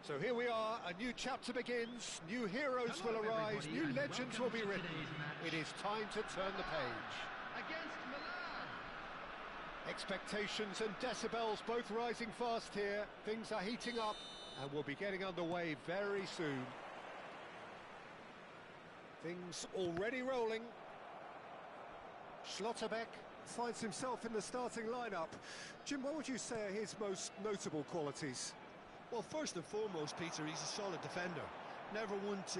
So here we are, a new chapter begins, new heroes will arise, new legends will be written. It is time to turn the page. Against Milan. Expectations and decibels both rising fast here. Things are heating up and we'll be getting underway very soon. Things already rolling. Schlotterbeck finds himself in the starting lineup. Jim, what would you say are his most notable qualities? Well, first and foremost, Peter, he's a solid defender. Never one to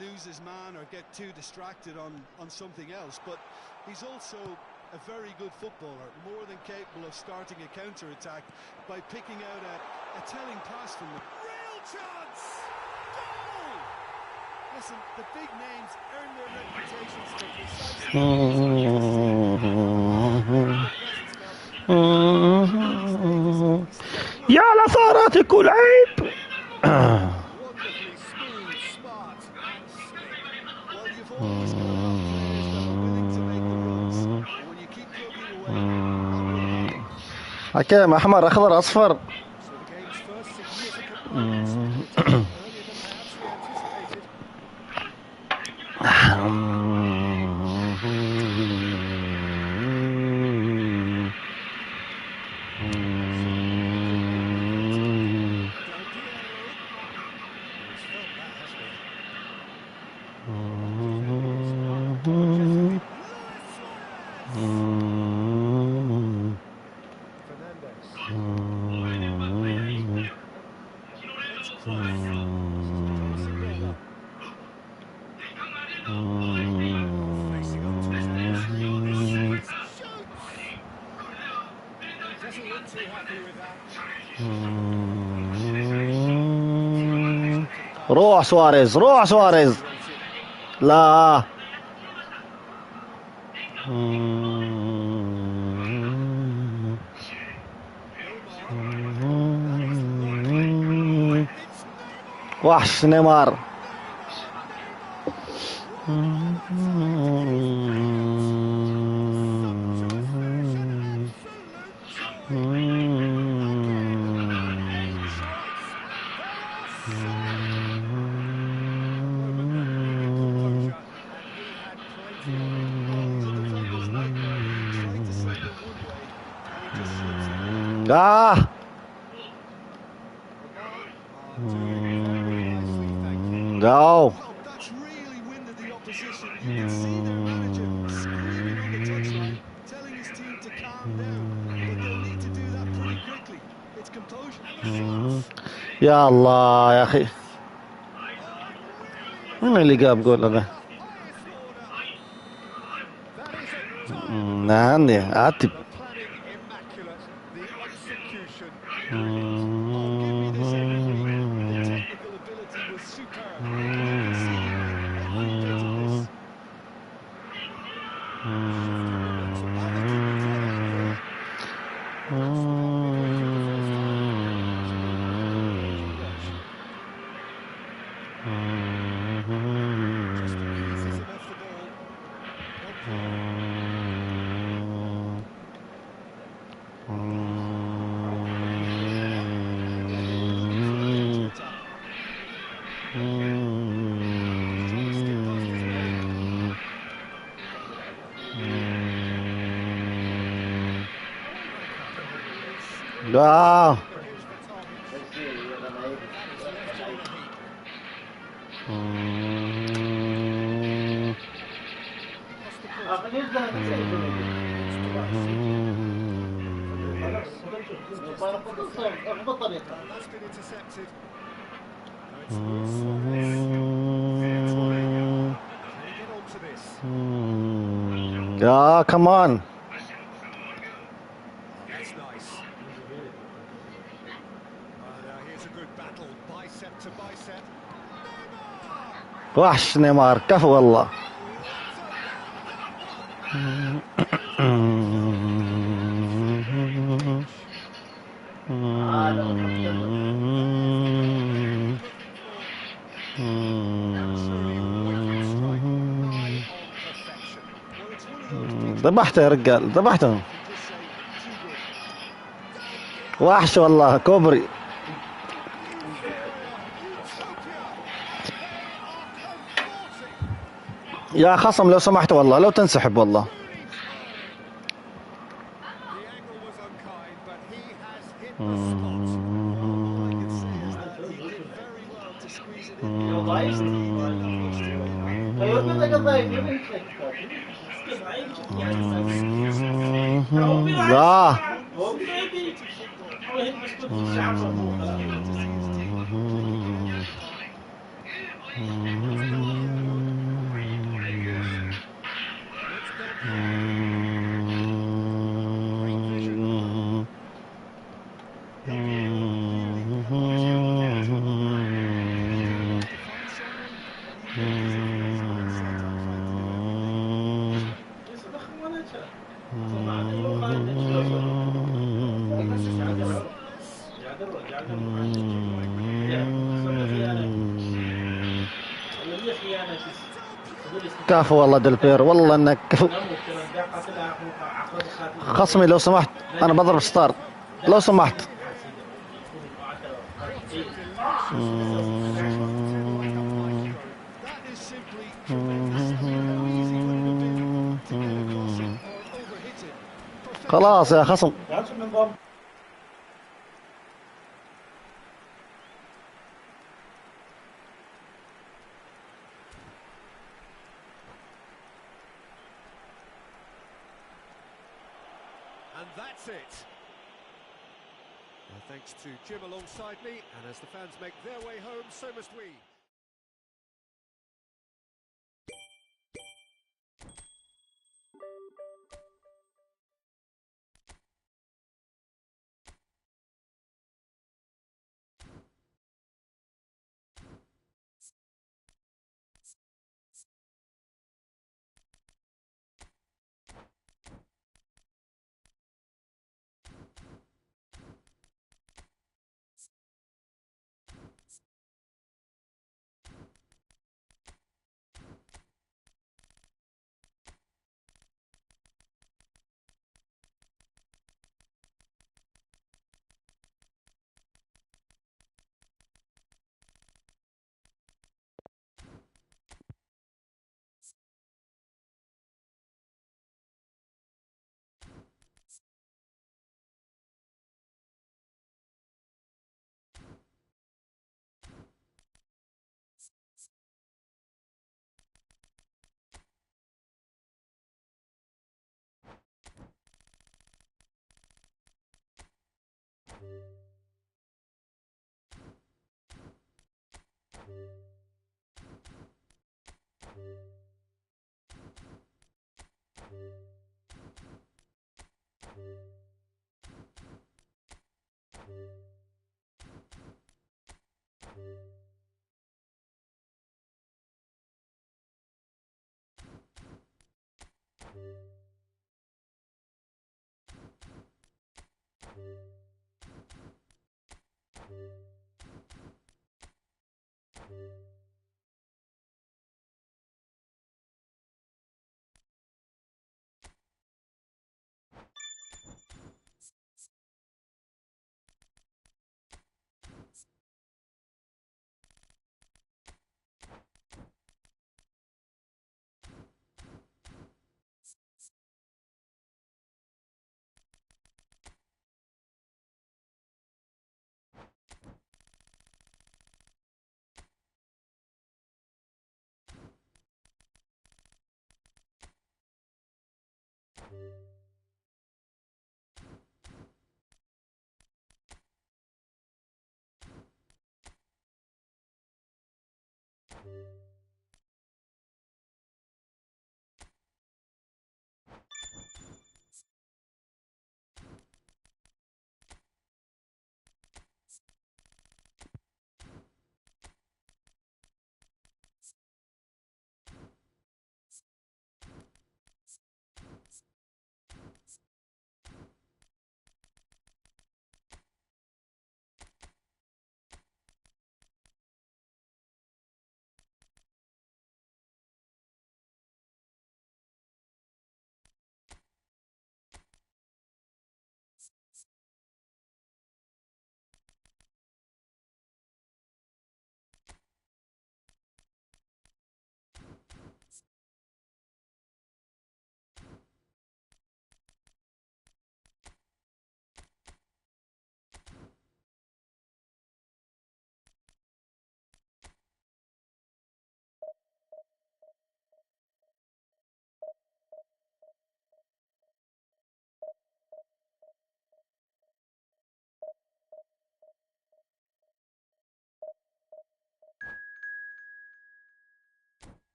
lose his man or get too distracted on something else. But he's also a very good footballer, more than capable of starting a counter-attack by picking out a telling pass from the... Real chance! Goal! Listen, the big names earn their reputations for precisely... يا لصاراتك العيب. Wonderfully smooth, smart and slick. Well, you've always got to have players that are willing to make the runs. And when you keep plugging away... حكام أحمر أخضر أصفر. So the game's first significant moments earlier than perhaps we anticipated. روح سواريز روح سواريز. لا وحش نيمار. Go. That's really winded the opposition. You can see their manager screaming on the touchline, telling his team to calm down. But they'll need to do that pretty quickly. It's composure. يا الله يا أخي، من اللي جاب جول هذا؟ عندي عاتب. Wow. Yeah, come on. That's nice. Now here's a good battle, bicep to bicep. وحش نيمار كفو والله. ذبحته يا رجال، ذبحته. وحش والله كوبري. يا خصم لو سمحت والله لو تنسحب والله. The angle was unkind, but he has hit the spot. Well, all I can say is that he did very well to squeeze it in there. But unfortunately, لا footy football. Talented he is deep, but he can't get it high. It's gone wide. Great vision. Quality on the part of the player. Trying to find someone, but he looked as if he was outside our trying to win. Fitness. كفو والله دلبير والله انك كفو. خصمي لو سمحت انا بضرب ستار لو سمحت. That is simply tremendous. I mean, how easy would it have been to get across it or overhit it? Perfection. خلاص يا خصم. And that's it. Thanks to Jim alongside me, and as the fans make their way home, so must we.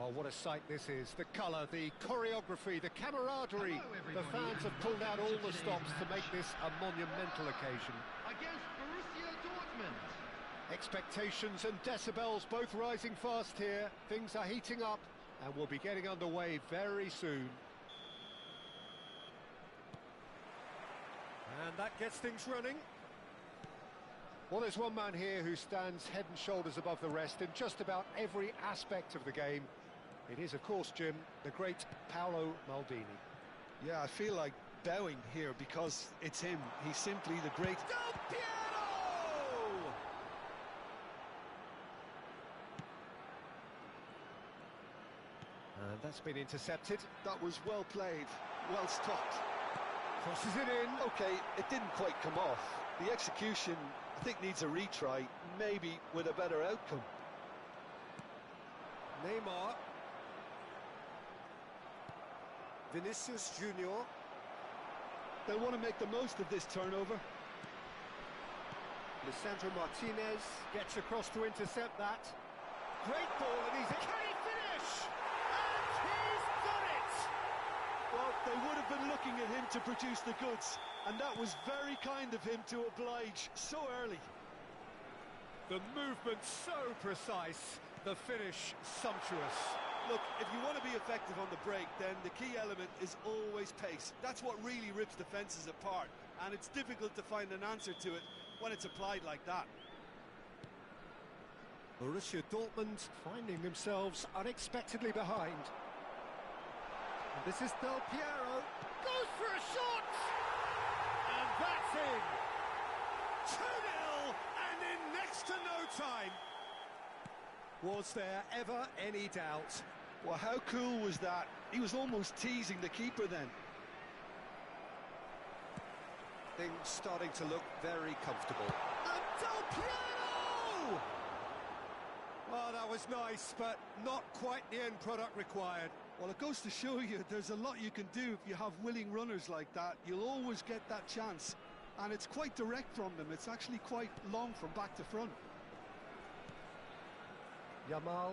Well, what a sight this is. The colour, the choreography, the camaraderie. The fans have pulled out all the stops to make this a monumental occasion. Against Borussia Dortmund. Expectations and decibels both rising fast here. Things are heating up and we'll be getting underway very soon. And that gets things running. Well, there's one man here who stands head and shoulders above the rest in just about every aspect of the game. It is, of course, Jim, the great Paolo Maldini. Yeah, I feel like bowing here because it's him. He's simply the great Del Piero! And that's been intercepted. That was well played, well stopped. Crosses it in. Okay, it didn't quite come off. The execution, I think, needs a retry, maybe with a better outcome. Neymar. Vinicius Junior. They'll want to make the most of this turnover. Lisandro Martinez gets across to intercept that. Great ball, and he's in. Can he finish? And he's done it! Well, they would have been looking at him to produce the goods, and that was very kind of him to oblige so early. The movement so precise, the finish sumptuous. Look, if you want to be effective on the break, then the key element is always pace. That's what really rips defences apart, and it's difficult to find an answer to it when it's applied like that. Borussia Dortmund finding themselves unexpectedly behind. And this is Del Piero. Goes for a shot! And that's in! 2-0 and in next to no time. Was there ever any doubt? Well, how cool was that? He was almost teasing the keeper then. Things starting to look very comfortable. And Del Piero! Well, that was nice, but not quite the end product required. Well, it goes to show you there's a lot you can do if you have willing runners like that. You'll always get that chance. And it's quite direct from them. It's actually quite long from back to front. Yamal.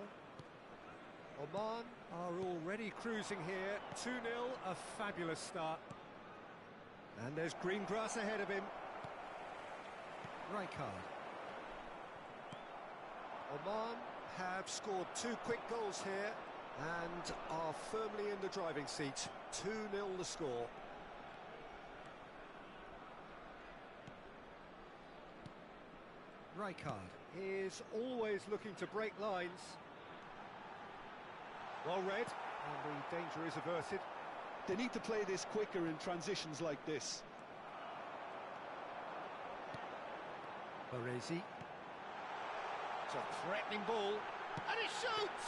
Oman are already cruising here. 2-0, a fabulous start. And there's green grass ahead of him. Rijkaard. Oman have scored 2 quick goals here and are firmly in the driving seat. 2-0 the score. Rijkaard is always looking to break lines. Well read, and the danger is averted. They need to play this quicker in transitions like this. Baresi. It's a threatening ball, and he shoots!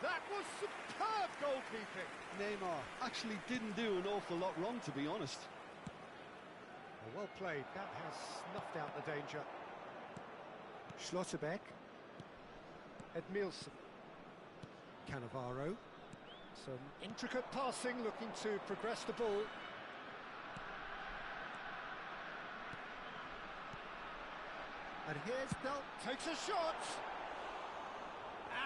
That was superb goalkeeping. Neymar actually didn't do an awful lot wrong, to be honest. Well played, that has snuffed out the danger. Schlotterbeck. Edmilson. Cannavaro. Some intricate passing, looking to progress the ball. And here's Del, takes a shot!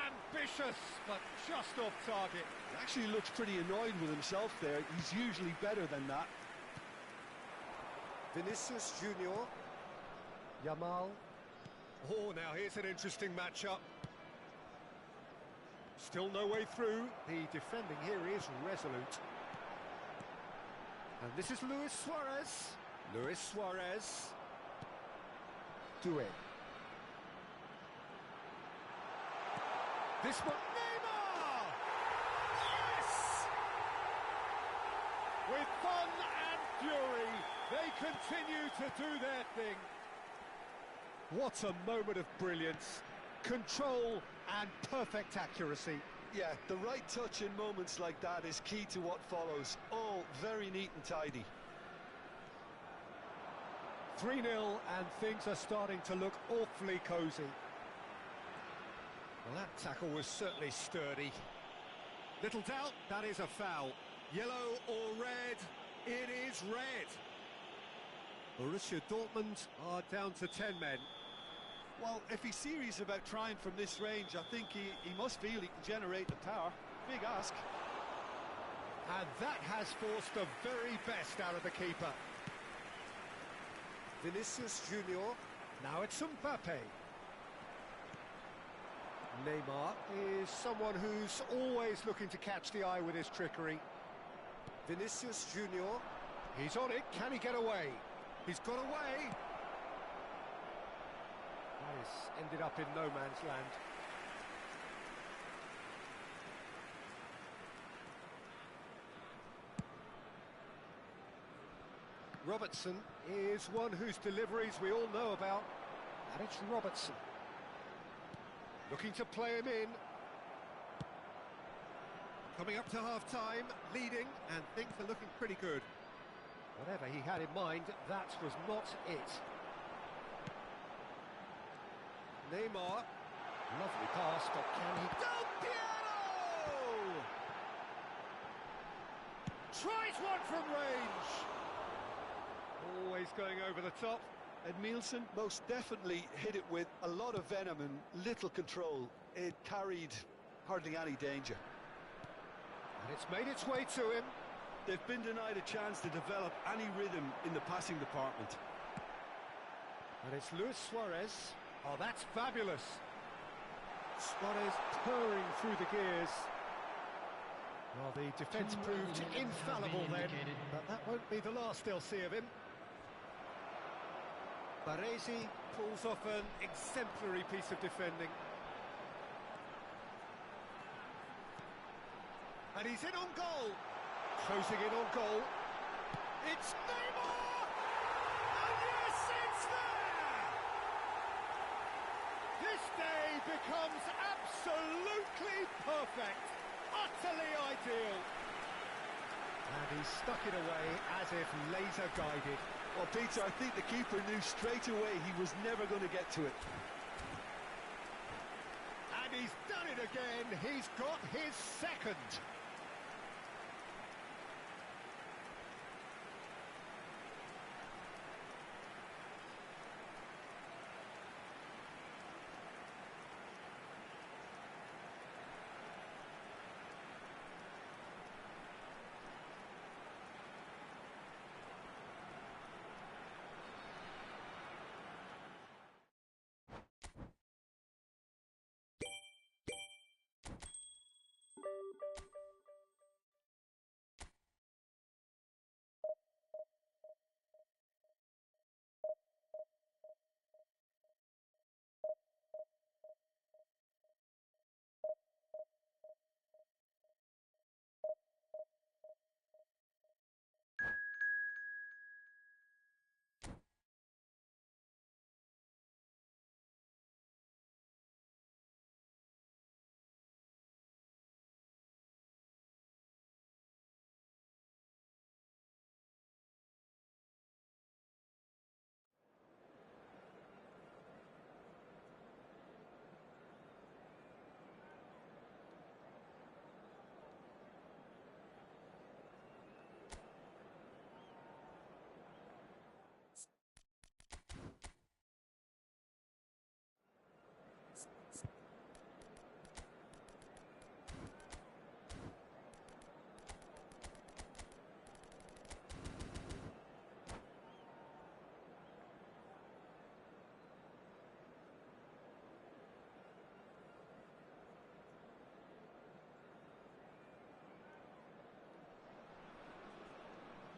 Ambitious, but just off target. He actually looks pretty annoyed with himself there. He's usually better than that. Vinicius Junior. Yamal. Oh, now here's an interesting matchup. Still no way through. The defending here is resolute. And this is Luis Suarez. Luis Suarez. Doué. This one, Neymar! Yes! With fun and fury, they continue to do their thing. What a moment of brilliance. Control and perfect accuracy. Yeah, the right touch in moments like that is key to what follows. All very neat and tidy. 3-0 and things are starting to look awfully cosy. Well, that tackle was certainly sturdy. Little doubt, that is a foul. Yellow or red? It is red. Borussia Dortmund are down to 10 men. Well, if he's serious about trying from this range, I think he must feel he can generate the power. Big ask. And that has forced the very best out of the keeper. Vinicius Junior. Now it's Mbappe. Neymar is someone who's always looking to catch the eye with his trickery. Vinicius Junior. He's on it. Can he get away? He's got away. Paris ended up in no man's land. Robertson is one whose deliveries we all know about, and it's Robertson. Looking to play him in. Coming up to half-time, leading, and things are looking pretty good. Whatever he had in mind, that was not it. Neymar. Lovely pass, but can he... Del Piero! Tries one from range. Always going over the top. And Nielsen most definitely hit it with a lot of venom and little control. It carried hardly any danger. And it's made its way to him. They've been denied a chance to develop any rhythm in the passing department. And it's Luis Suarez. Oh, that's fabulous. Suarez purring through the gears. Well, the defence proved infallible then, but that won't be the last they'll see of him. Baresi pulls off an exemplary piece of defending. And he's in on goal. Closing in on goal. It's Neymar! And yes, it's there! This day becomes absolutely perfect. Utterly ideal. And he stuck it away as if laser guided. Well, Peter, I think the keeper knew straight away he was never going to get to it. And he's done it again. He's got his second.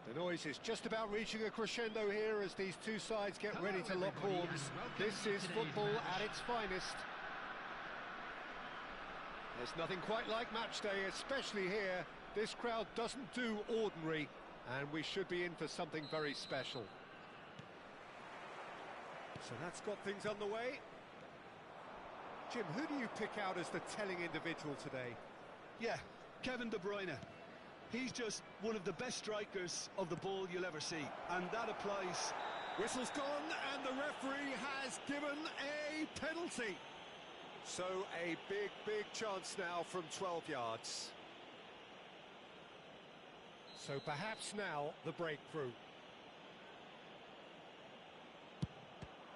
The noise is just about reaching a crescendo here as these two sides get ready to lock horns. This is football at its finest. There's nothing quite like match day, especially here. This crowd doesn't do ordinary, and we should be in for something very special. So that's got things on the way. Jim, who do you pick out as the telling individual today? Yeah, Kevin De Bruyne. He's just one of the best strikers of the ball you'll ever see, and that applies. Whistle's gone, and the referee has given a penalty. So a big chance now from 12 yards. So perhaps now the breakthrough.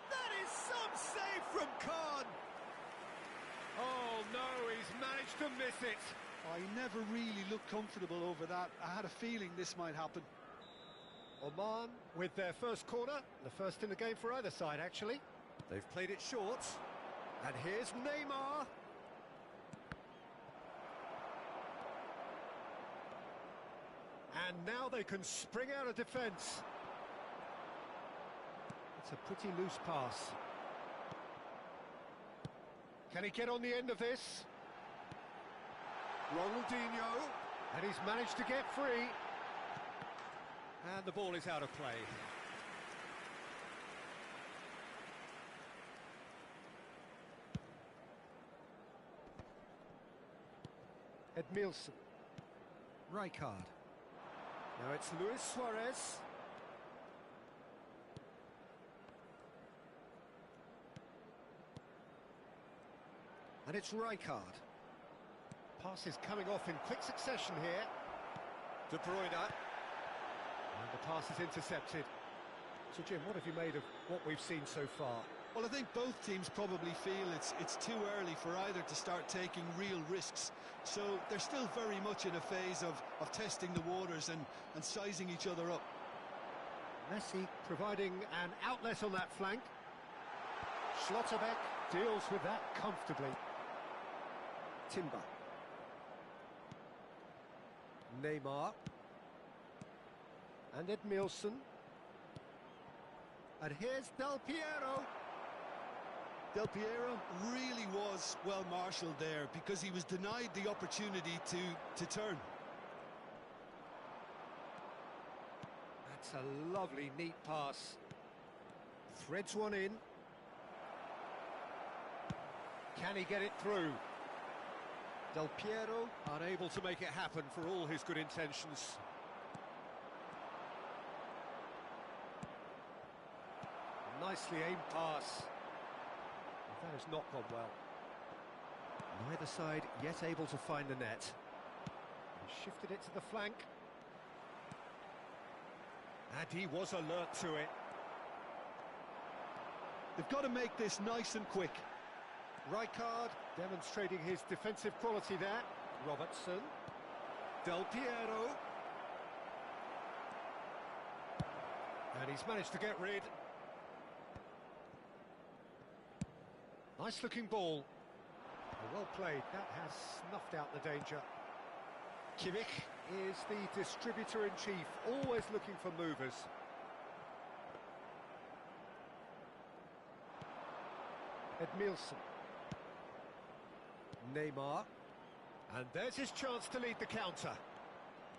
That is some save from Khan. Oh no, he's managed to miss it. I never really looked comfortable over that. I had a feeling this might happen. Oman with their first corner, the first in the game for either side actually. They've played it short, and here's Neymar. And now they can spring out of defence. It's a pretty loose pass. Can he get on the end of this? Ronaldinho, and he's managed to get free. And the ball is out of play. Edmilson. Rijkaard. Now it's Luis Suarez. And it's Rijkaard. Pass is coming off in quick succession here. De Bruyne. And the pass is intercepted. So Jim, what have you made of what we've seen so far? Well, I think both teams probably feel it's too early for either to start taking real risks. So they're still very much in a phase of testing the waters and sizing each other up. Messi providing an outlet on that flank. Schlotterbeck deals with that comfortably. Timber. Neymar. And Edmilson. And here's Del Piero. Del Piero really was well marshalled there because he was denied the opportunity to turn. That's a lovely, neat pass. Threads one in. Can he get it through? Del Piero unable to make it happen for all his good intentions. Nicely aimed pass. That has not gone well. Neither side yet able to find the net. He shifted it to the flank. And he was alert to it. They've got to make this nice and quick. Rijkaard demonstrating his defensive quality there. Robertson. Del Piero. And he's managed to get rid. Nice looking ball. Well played. That has snuffed out the danger. Kimmich is the distributor-in-chief, always looking for movers. Edmilson. Neymar. And there's his chance to lead the counter.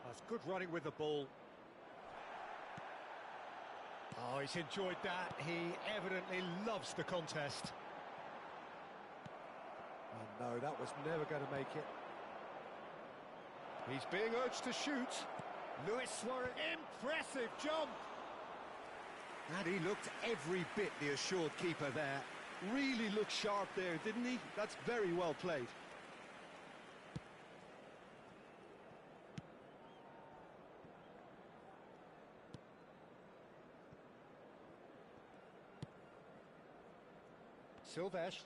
That's good running with the ball. Oh, he's enjoyed that. He evidently loves the contest. Oh no, that was never going to make it. He's being urged to shoot. Luis Suarez, impressive jump! And he looked every bit the assured keeper there. Really looked sharp there, didn't he? That's very well played. Silvestre.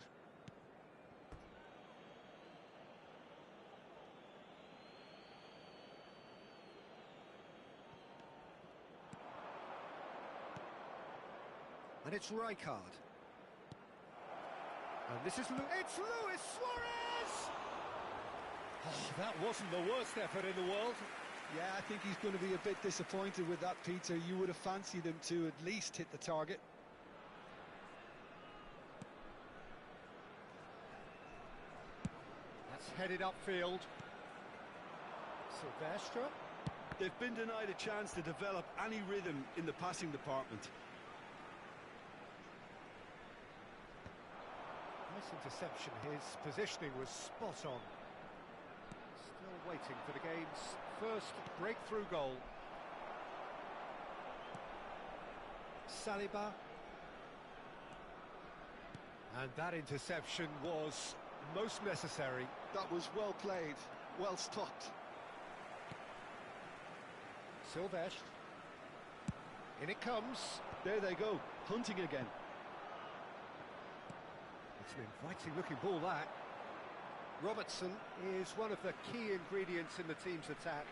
And it's Rijkaard. And this is it's Luis Suarez! Oh, that wasn't the worst effort in the world. Yeah, I think he's going to be a bit disappointed with that, Peter. You would have fancied him to at least hit the target. That's headed upfield. Silvestre. They've been denied a chance to develop any rhythm in the passing department. Nice interception. His positioning was spot on. Still waiting for the game's first breakthrough goal. Saliba. And that interception was most necessary. That was well played, well stopped. Silvestre. In it comes. There they go, hunting again. It's an inviting looking ball, that. Robertson is one of the key ingredients in the team's attack.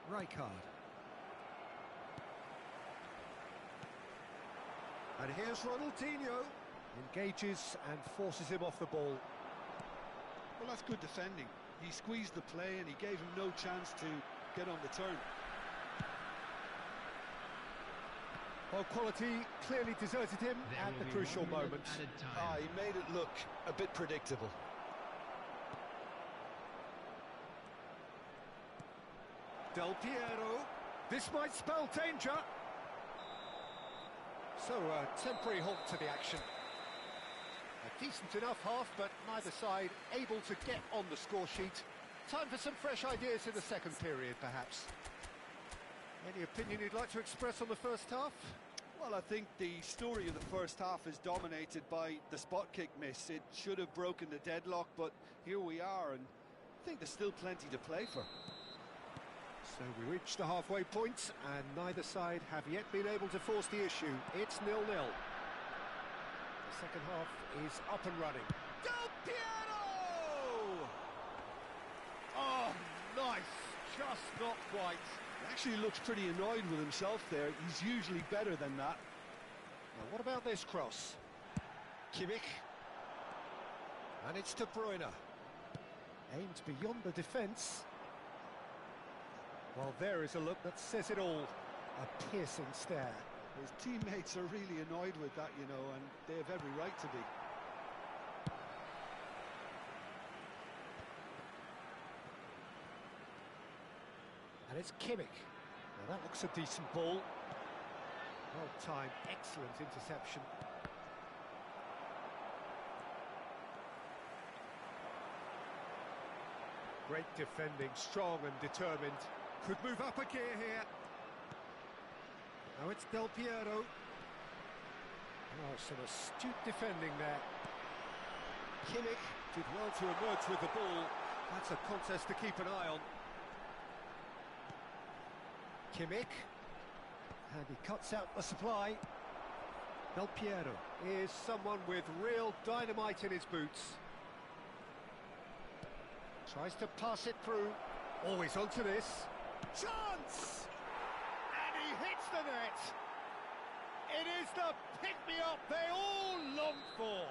Rijkaard. And here's Ronaldinho. Engages and forces him off the ball. Well, that's good defending. He squeezed the play and he gave him no chance to get on the turn. Well, quality clearly deserted him at the crucial moment. He made it look a bit predictable. Del Piero. This might spell danger. So a temporary halt to the action. A decent enough half, but neither side able to get on the score sheet. Time for some fresh ideas in the second period, perhaps. Any opinion you'd like to express on the first half? Well, I think the story of the first half is dominated by the spot kick miss. It should have broken the deadlock, but here we are, and I think there's still plenty to play for. So we reached the halfway point, and neither side have yet been able to force the issue. It's 0-0. The second half is up and running. Del Piero! Oh, nice. Just not quite. He actually looks pretty annoyed with himself there. He's usually better than that. Now, what about this cross? Kimmich. And it's De Bruyne. Aimed beyond the defence. Well, there is a look that says it all. A piercing stare. His teammates are really annoyed with that, you know, and they have every right to be. And it's Kimmich. Now that looks a decent ball. Well timed, excellent interception. Great defending, strong and determined. Could move up a gear here. Now it's Del Piero. Oh, some astute defending there. Kimmich did well to emerge with the ball. That's a contest to keep an eye on. Kimmich. And he cuts out the supply. Del Piero is someone with real dynamite in his boots. Tries to pass it through. Always onto this. Chance! And he hits the net. It is the pick-me-up they all long for.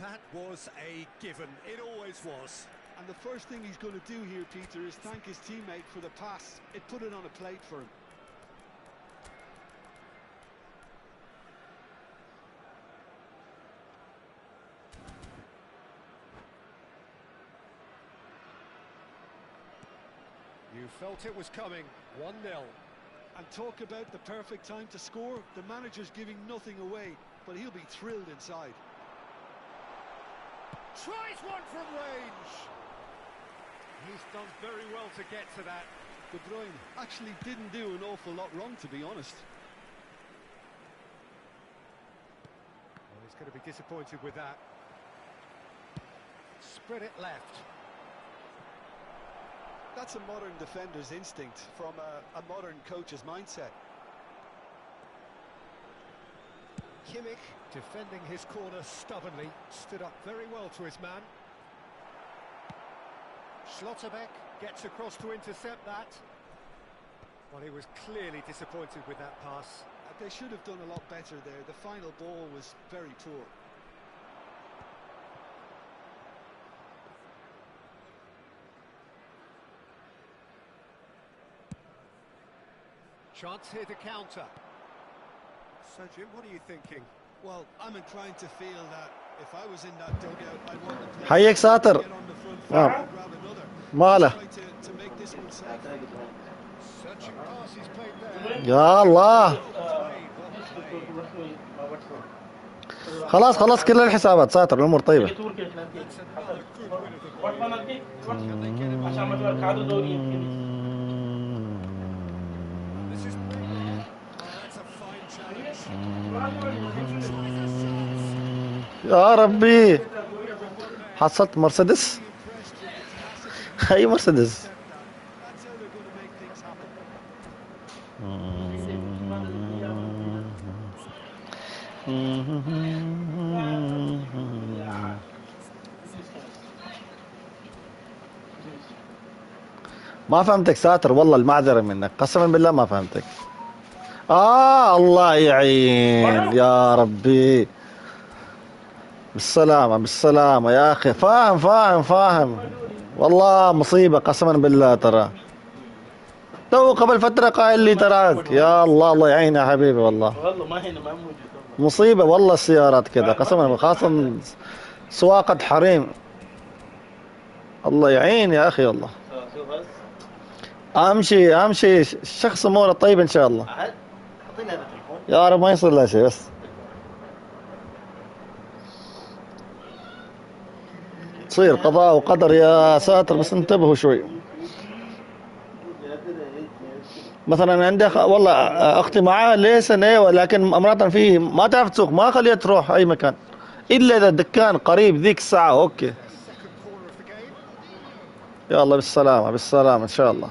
That was a given. It always was. And the first thing he's going to do here, Peter, is thank his teammate for the pass. It put it on a plate for him. You felt it was coming. 1-0. And talk about the perfect time to score. The manager's giving nothing away, but he'll be thrilled inside. Tries one from range. He's done very well to get to that. De Bruyne actually didn't do an awful lot wrong, to be honest. Well, he's going to be disappointed with that. Spread it left. That's a modern defender's instinct from a modern coach's mindset. Kimmich defending his corner stubbornly, stood up very well to his man. Schlotterbeck gets across to intercept that. Well, he was clearly disappointed with that pass. They should have done a lot better there. The final ball was very poor. Chance here to counter. So, Jim, what are you thinking? Well, I'm inclined to feel that if I was in that dugout, I'd want to play. حيك ساتر. Get on the front foot and grab another. ماله. Try to make this one safe. Searching pass he's played there. يا الله. خلاص خلاص كل الحسابات ساتر الأمور طيبة. يا ربي حصلت مرسيدس. أي مرسيدس؟ ما فهمتك ساتر، والله المعذرة منك، قسما بالله ما فهمتك. الله يعين يا ربي. بالسلامة بالسلامة يا أخي، فاهم فاهم فاهم. والله مصيبة قسما بالله ترى. تو قبل فترة قايل لي تراك، يا الله الله يعين يا حبيبي والله. والله ما هنا ما موجود والله. مصيبة والله السيارات كذا قسما بالله، خاصة سواقة حريم. الله يعين يا أخي والله. شوف بس. أمشي أمشي، الشخص أموره طيب إن شاء الله. أحد أعطيني هذا التليفون. يا رب ما يصير له شيء بس. تصير قضاء وقدر يا ساتر، بس انتبهوا شوي. مثلا عندي والله اختي معاها ليسن ايوه، لكن امرأة فيه ما تعرف تسوق، ما خليها تروح اي مكان الا اذا الدكان قريب ذيك الساعة. اوكي يلا بالسلامة بالسلامة ان شاء الله.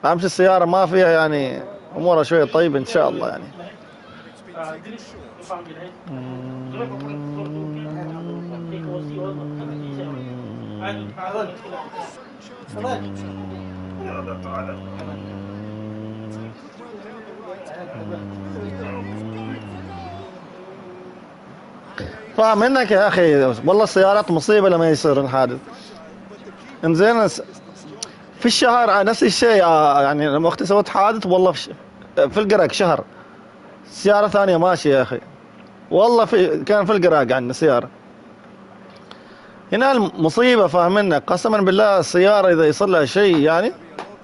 امشي السيارة ما فيها يعني امورها شوية طيب ان شاء الله يعني. فاهم منك يا اخي، والله السيارات مصيبة لما يصير الحادث. انزين في الشهر نفس الشيء، يعني لما اختي سوت حادث والله في القرق شهر سيارة ثانية ماشية يا اخي. والله كان في القراق عندنا سيارة هنا المصيبة. فاهمنا قسما بالله السيارة إذا يصير لها شيء يعني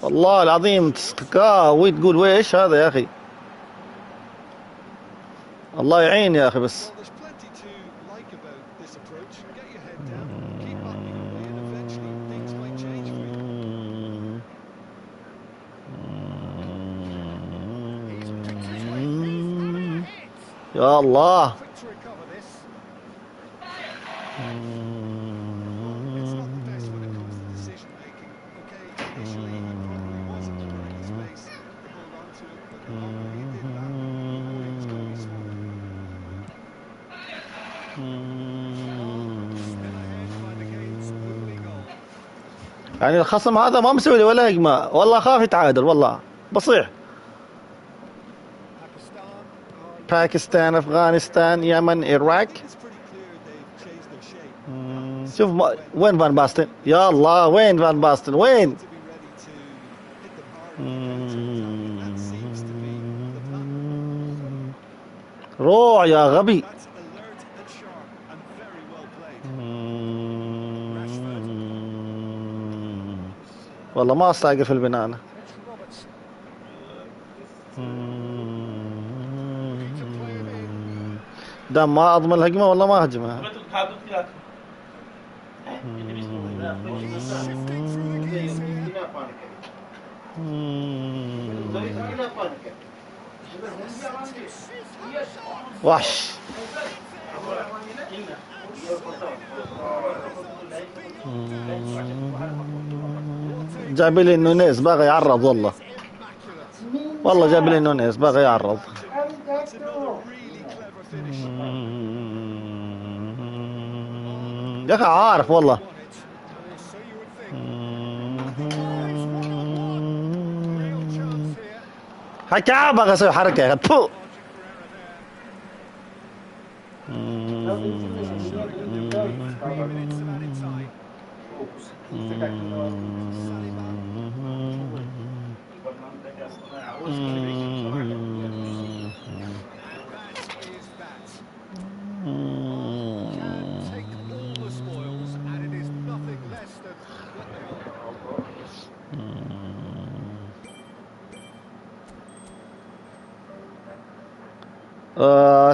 والله العظيم تسكاوي تقول ويش هذا يا أخي. الله يعين يا أخي بس. يا الله. يعني الخصم هذا ما مسوي لي ولا هجمة، والله خاف يتعادل والله بصيح. باكستان افغانستان يمن العراق. شوف وين فان باستن، يا الله وين فان باستن وين. روح يا غبي. والله ما استاقر في البناء أنا. دام ما اضمن الهجمة والله ما هجمها. وحش. جاب لي نونيز باغي يعرض والله. والله جاب لي نونيز باغي يعرض. يا اخي عارف والله. حكا باغي اسوي حركة يا اخي.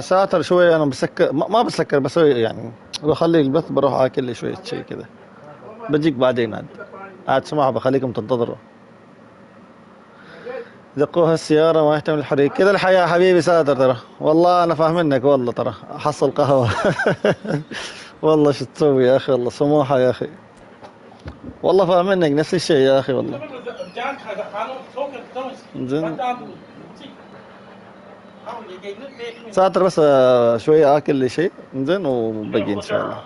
ساتر شوي انا بسكر، ما بسكر بسوي يعني بخلي البث، بروح اكل لي شويه شيء كذا بجيك بعدين. عاد سماح بخليكم تنتظروا. دقوها السيارة ما يحتمل الحريق كذا الحياة حبيبي ساتر ترى. والله انا فاهم منك والله ترى احصل قهوة. والله شو تسوي يا اخي، والله سموحة يا اخي والله فاهم منك نفس الشيء يا اخي والله. زين ساتر بس شوية اكل لي شيء زين وبقي ان شاء الله.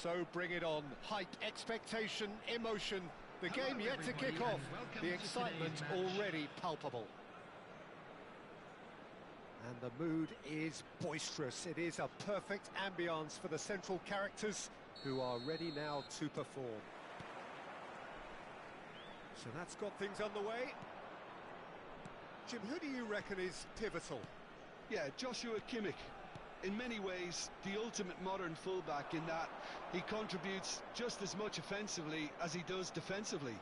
So bring it on. Hype, expectation, emotion. The game yet to kick off. The excitement already palpable. And the mood is boisterous. It is a perfect ambience for the central characters who are ready now to perform. So that's got things underway. Jim, who do you reckon is pivotal? Yeah, Joshua Kimmich. In many ways, the ultimate modern fullback in that he contributes just as much offensively as he does defensively.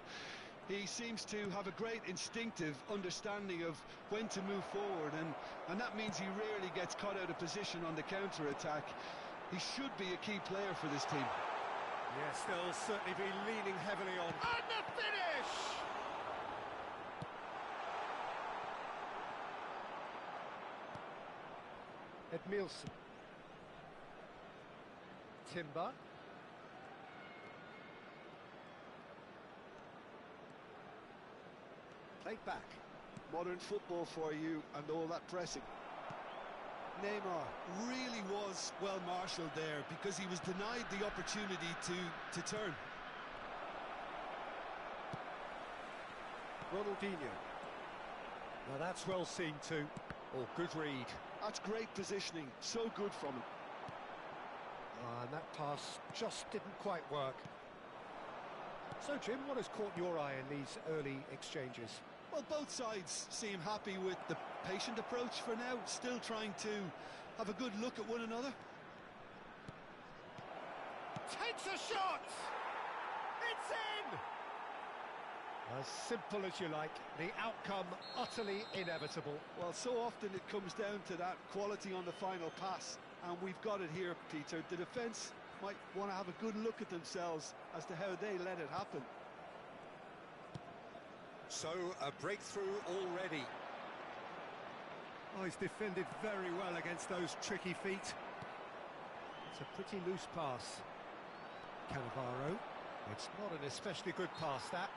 He seems to have a great instinctive understanding of when to move forward, and that means he rarely gets caught out of position on the counter-attack. He should be a key player for this team. Yes, they'll certainly be leaning heavily on. And the finish! Edmilson. Timber. Played back. Modern football for you and all that pressing. Neymar really was well marshalled there because he was denied the opportunity to turn. Ronaldinho. Now that's well seen too. Oh, good read. That's great positioning, so good from him. And that pass just didn't quite work. So, Jim, what has caught your eye in these early exchanges? Well, both sides seem happy with the patient approach for now, still trying to have a good look at one another. Takes a shot! It's in! As simple as you like, the outcome utterly inevitable. Well, so often it comes down to that quality on the final pass, and we've got it here, Peter. The defence might want to have a good look at themselves as to how they let it happen. So, a breakthrough already. Oh, he's defended very well against those tricky feet. It's a pretty loose pass. Cannavaro. It's not an especially good pass, that.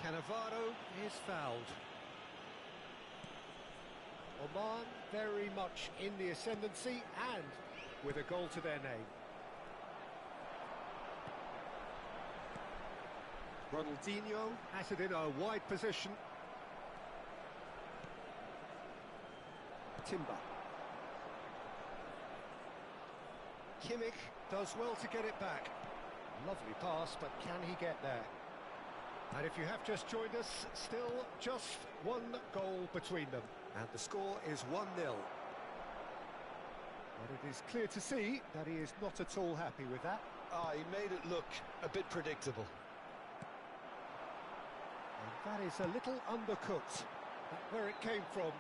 Cannavaro is fouled. Oman very much in the ascendancy and with a goal to their name. Ronaldinho has it in a wide position. Timber. Kimmich does well to get it back. Lovely pass, but can he get there? And if you have just joined us, still just one goal between them. And the score is 1-0. But it is clear to see that he is not at all happy with that. He made it look a bit predictable. And that is a little undercooked. That's where it came from.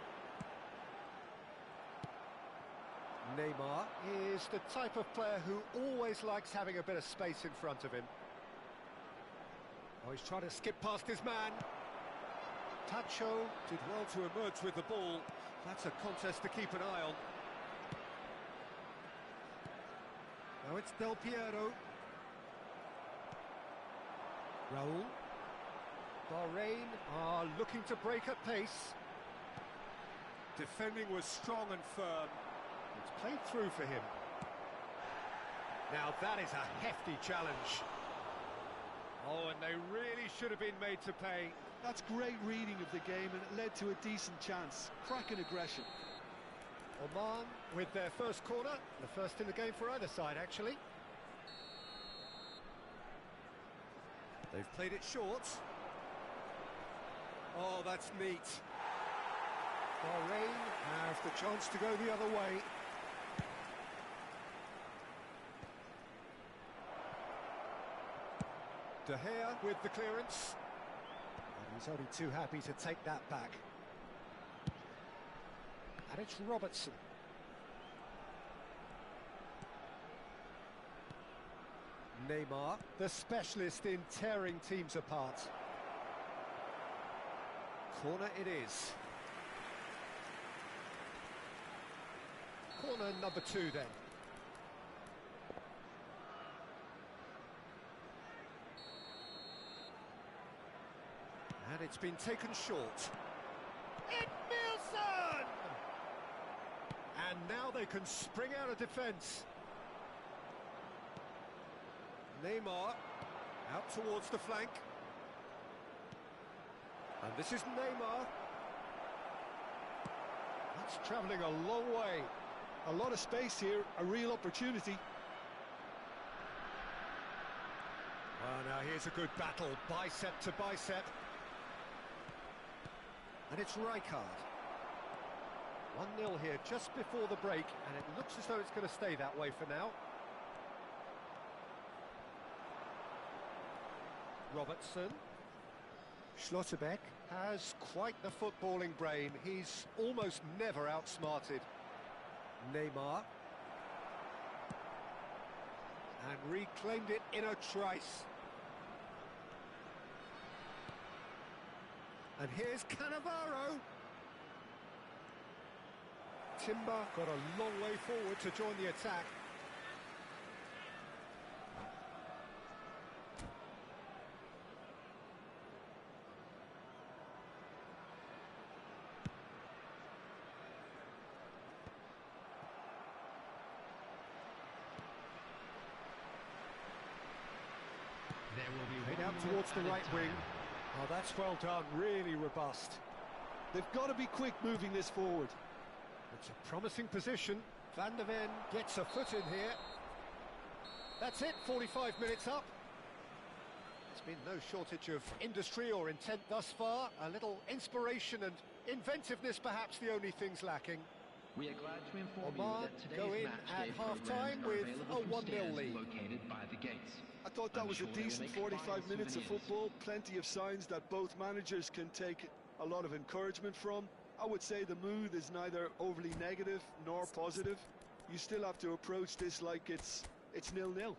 Neymar is the type of player who always likes having a bit of space in front of him. Oh, he's trying to skip past his man. Tacho did well to emerge with the ball. That's a contest to keep an eye on. Now it's Del Piero. Raul. Bahrain are looking to break at pace. Defending was strong and firm. It's played through for him. Now that is a hefty challenge. Oh, and they really should have been made to pay. That's great reading of the game, and it led to a decent chance. Cracking aggression. Oman with their first corner, the first in the game for either side, actually. They've played it short. Oh, that's neat. Bahrain have the chance to go the other way. De Gea with the clearance. And he's only too happy to take that back. And it's Robertson. Neymar, the specialist in tearing teams apart. Corner it is. Corner number 2 then. And it's been taken short. Edmilson! And now they can spring out of defence. Neymar out towards the flank. And this is Neymar. That's travelling a long way. A lot of space here, a real opportunity. Well, now here's a good battle, bicep to bicep. And it's Rijkaard. 1-0 here just before the break, and it looks as though it's going to stay that way for now. Robertson. Schlotterbeck has quite the footballing brain. He's almost never outsmarted. Neymar. And reclaimed it in a trice. And here's Cannavaro. Timber got a long way forward to join the attack. Played out towards the right wing. Oh, that's well done, really robust. They've got to be quick moving this forward. It's a promising position. Van der Ven gets a foot in here. That's it, 45 minutes up. There's been no shortage of industry or intent thus far. A little inspiration and inventiveness, perhaps the only things lacking. We are glad to inform Oman you that today's go in match at day half-time programs are with available a from 1-0 stands lead. located by the gates. I thought that I'm was sure a they will decent make 45 fine minutes of souvenirs. football. Plenty of signs that both managers can take a lot of encouragement from. I would say the mood is neither overly negative nor positive. You still have to approach this like it's 0-0.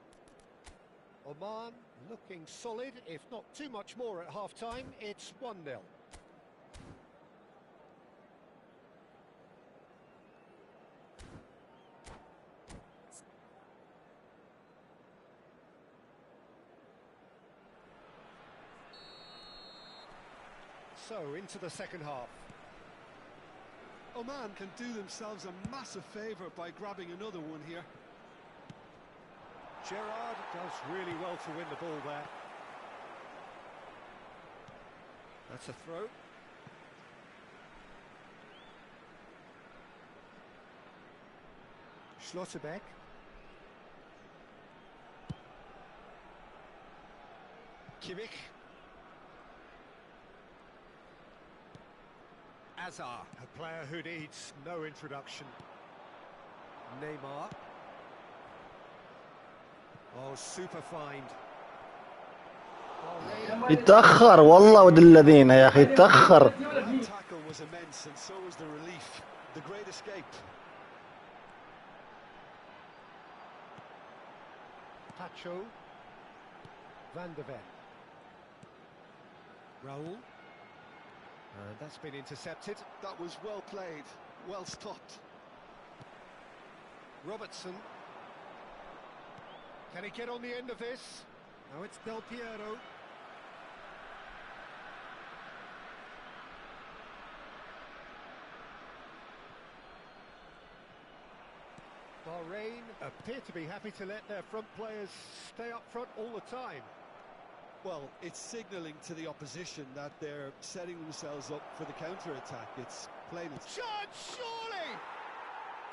Oman looking solid, if not too much more at half-time. It's 1-0. So, into the second half. Oman can do themselves a massive favour by grabbing another one here. Gerrard does really well to win the ball there. That's a throw. Schlotterbeck. Kimmich. Azar, a player who needs no introduction. Neymar. Oh, super find. يتأخر والله ود الذين يا أخي يتأخر. That tackle was immense, and so was the relief. The great escape. Pacho. Van der Ven. Raul. That's been intercepted. That was well played, well stopped. Robertson. Can he get on the end of this? Now it's Del Piero. Bahrain appear to be happy to let their front players stay up front all the time. Well, it's signalling to the opposition that they're setting themselves up for the counter-attack. It's plain as... Shot, surely!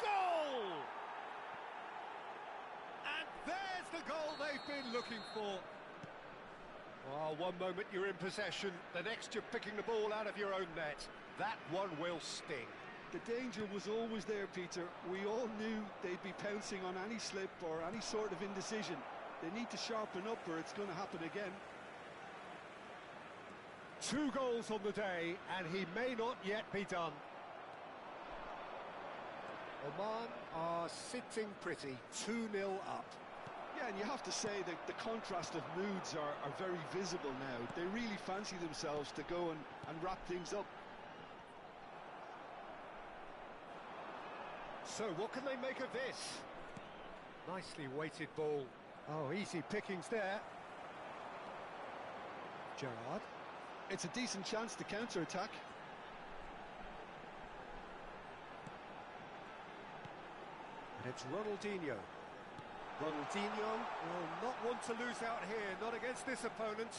Goal! And there's the goal they've been looking for. Oh, one moment you're in possession, the next you're picking the ball out of your own net. That one will sting. The danger was always there, Peter. We all knew they'd be pouncing on any slip or any sort of indecision. They need to sharpen up or it's going to happen again. 2 goals on the day, and he may not yet be done. Oman are sitting pretty, 2-0 up. Yeah, and you have to say that the contrast of moods are very visible now. They really fancy themselves to go and wrap things up. So what can they make of this? Nicely weighted ball. Oh, easy pickings there. Gerrard. It's a decent chance to counter-attack. And it's Ronaldinho. Ronaldinho will not want to lose out here, not against this opponent.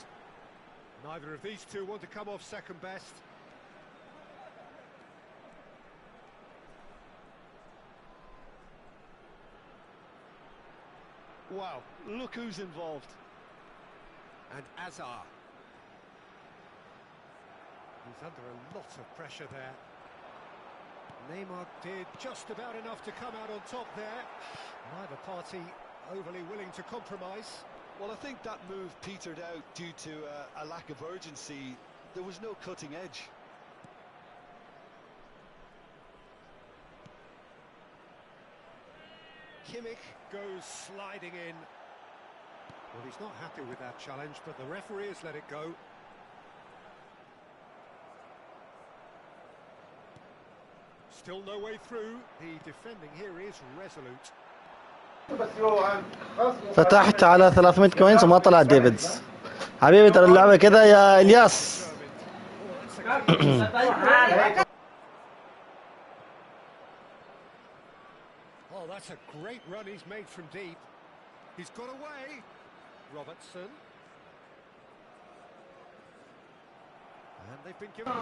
Neither of these two want to come off second best. Wow, look who's involved. And Azar. He's under a lot of pressure there. Neymar did just about enough to come out on top there. Neither party overly willing to compromise. Well, I think that move petered out due to a lack of urgency. There was no cutting edge. Kimmich goes sliding in. Well, he's not happy with that challenge, but the referee has let it go. Still no way through. The defending here is resolute. فتحت على 300 كوينز وما طلع ديفيدز. حبيبي ترى اللعبة كذا يا الياس. Oh, that's a great run he's made from deep. He's got away. Robertson. And they've been given...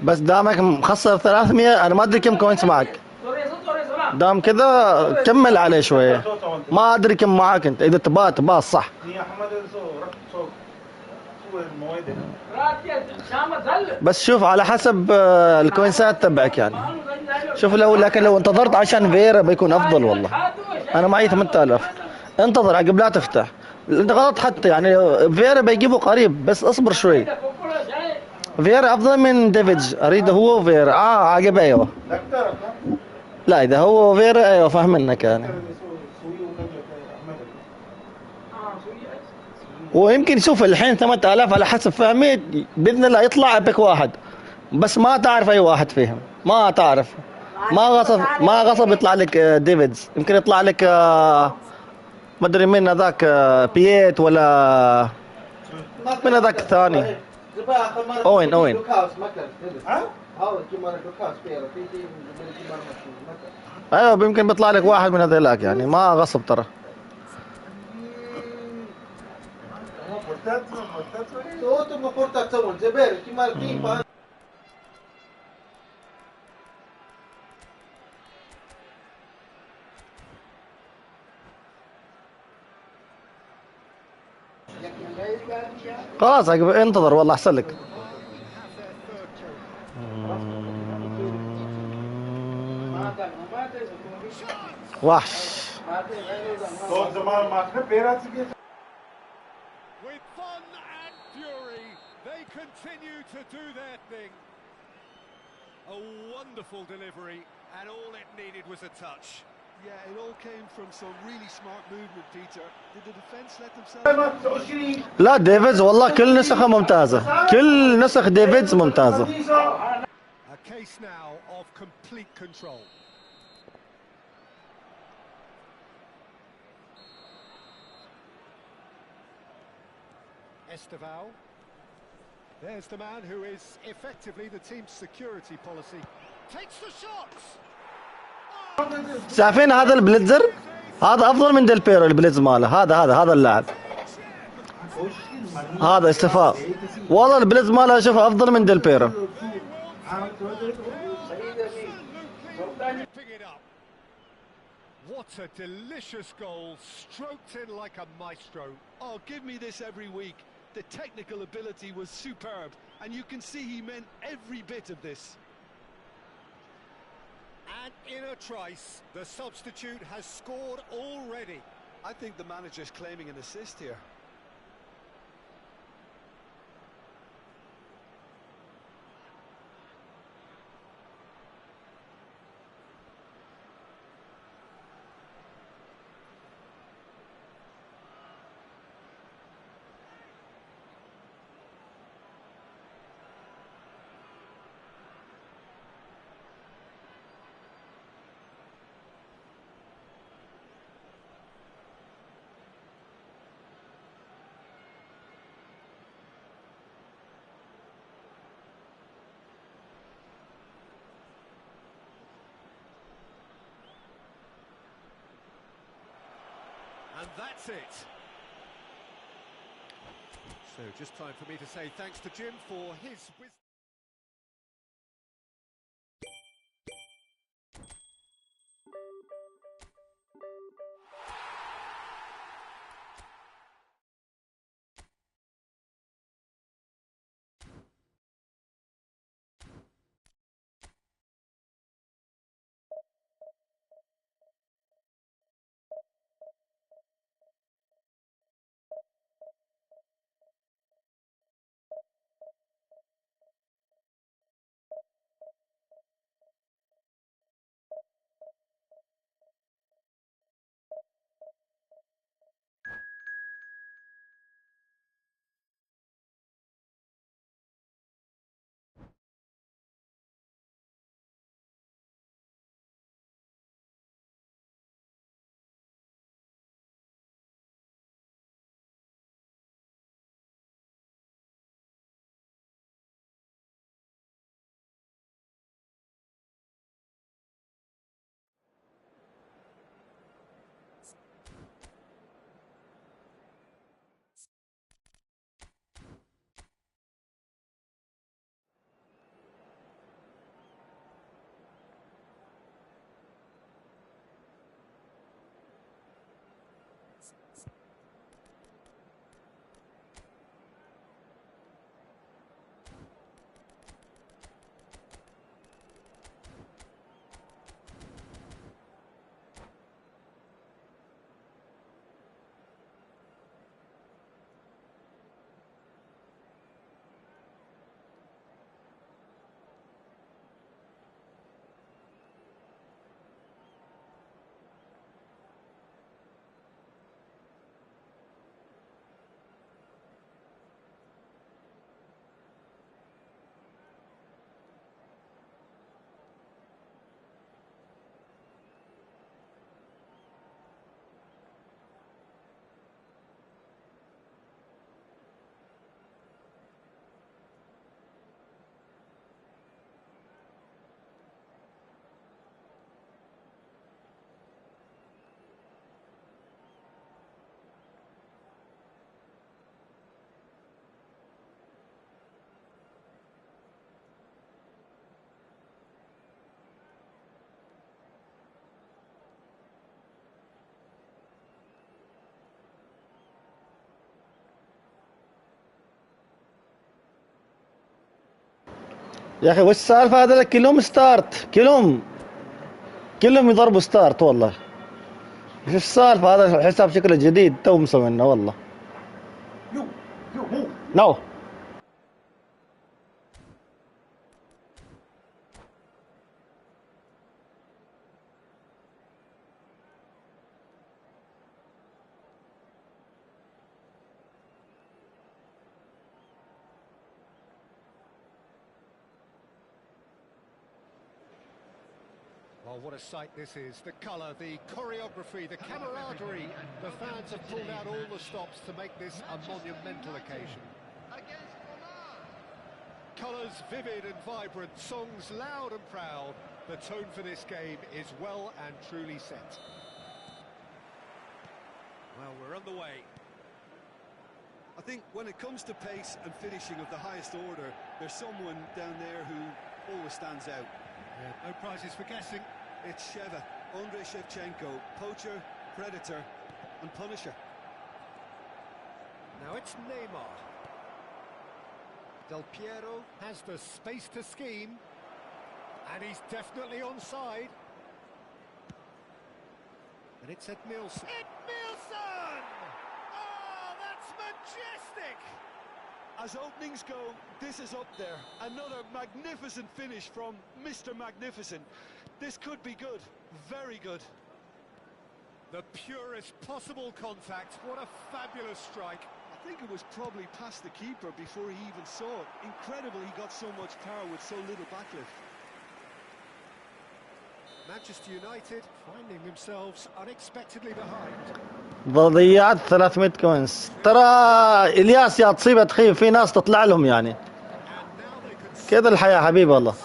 بس دامك مخسر 300 انا ما ادري كم كوينز معك. دام كذا كمل عليه شويه. ما ادري كم معك انت اذا تباه صح. بس شوف على حسب الكوينسات تبعك يعني. شوف لكن لو انتظرت عشان فيرا بيكون افضل والله. انا معي 8000. انتظر عقب لا تفتح. انت غلط حتى يعني فيرا بيجيبه قريب بس اصبر شوي. فيرا افضل من ديفيدز اريده هو وفيرا عقب ايوه. لا اذا هو فيرا ايوه فاهم منك يعني. ويمكن شوف الحين 8000 على حسب فهمي باذن الله يطلع بك واحد بس ما تعرف اي واحد فيهم ما تعرف ما غصب يطلع لك ديفيدز يمكن يطلع لك ما ادري مين هذاك بييت ولا من هذاك الثاني اوين ايوه يمكن بيطلع لك واحد من هذيلاك يعني ما غصب ترى. خلاص انتظر والله احسن لك. وحش. With fun and fury, they continue to do their thing. A wonderful delivery, and all it needed was a touch. Yeah, it all came from some really smart movement, Peter. Did the defence let themselves... لا ديفيدز والله كل نسخة ممتازة. كل نسخ ديفيدز ممتازة. A case now of complete control. Esteval. There's the man who is effectively the team's security policy. Takes the shots. شايفين هذا البليتزر؟ هذا افضل من ديل بيرو البليتز ماله. هذا اللاعب. هذا استفاء. والله البليتز ماله اشوفه افضل من ديل بيرو. What a delicious goal, stroked in like a maestro. Oh, give me this every week. The technical ability was superb, and you can see he meant every bit of this. And in a trice, the substitute has scored already. I think the manager's claiming an assist here. And that's it. So just time for me to say thanks to Jim for his wisdom. يا اخي وش السالفه هذا كلهم ستارت كلهم يضربوا ستارت والله. ايش السالفه هذا الحساب شكله جديد تو مسوينه والله. نو Oh, what a sight this is. The colour, the choreography, the camaraderie. The fans have pulled out all the stops to make this a monumental occasion. Colours vivid and vibrant, songs loud and proud. The tone for this game is well and truly set. Well, we're on the way. I think when it comes to pace and finishing of the highest order, there's someone down there who always stands out. Yeah, no prizes for guessing. It's Sheva, Andrei Shevchenko, poacher, predator and punisher. Now it's Neymar. Del Piero has the space to scheme, and he's definitely onside. And it's Edmilson. Edmilson! Oh, that's majestic! As openings go, this is up there. Another magnificent finish from Mr. Magnificent. This could be good, very good. The purest possible contact. What a fabulous strike. I think it was probably past the keeper before he even saw it. Incredible he got so much power with so little backlift. Manchester United finding themselves unexpectedly behind. ضيعت 300 كوينز. ترى الياس يا تصيبه تخيب في ناس تطلع لهم يعني كذا الحياة حبيبي والله.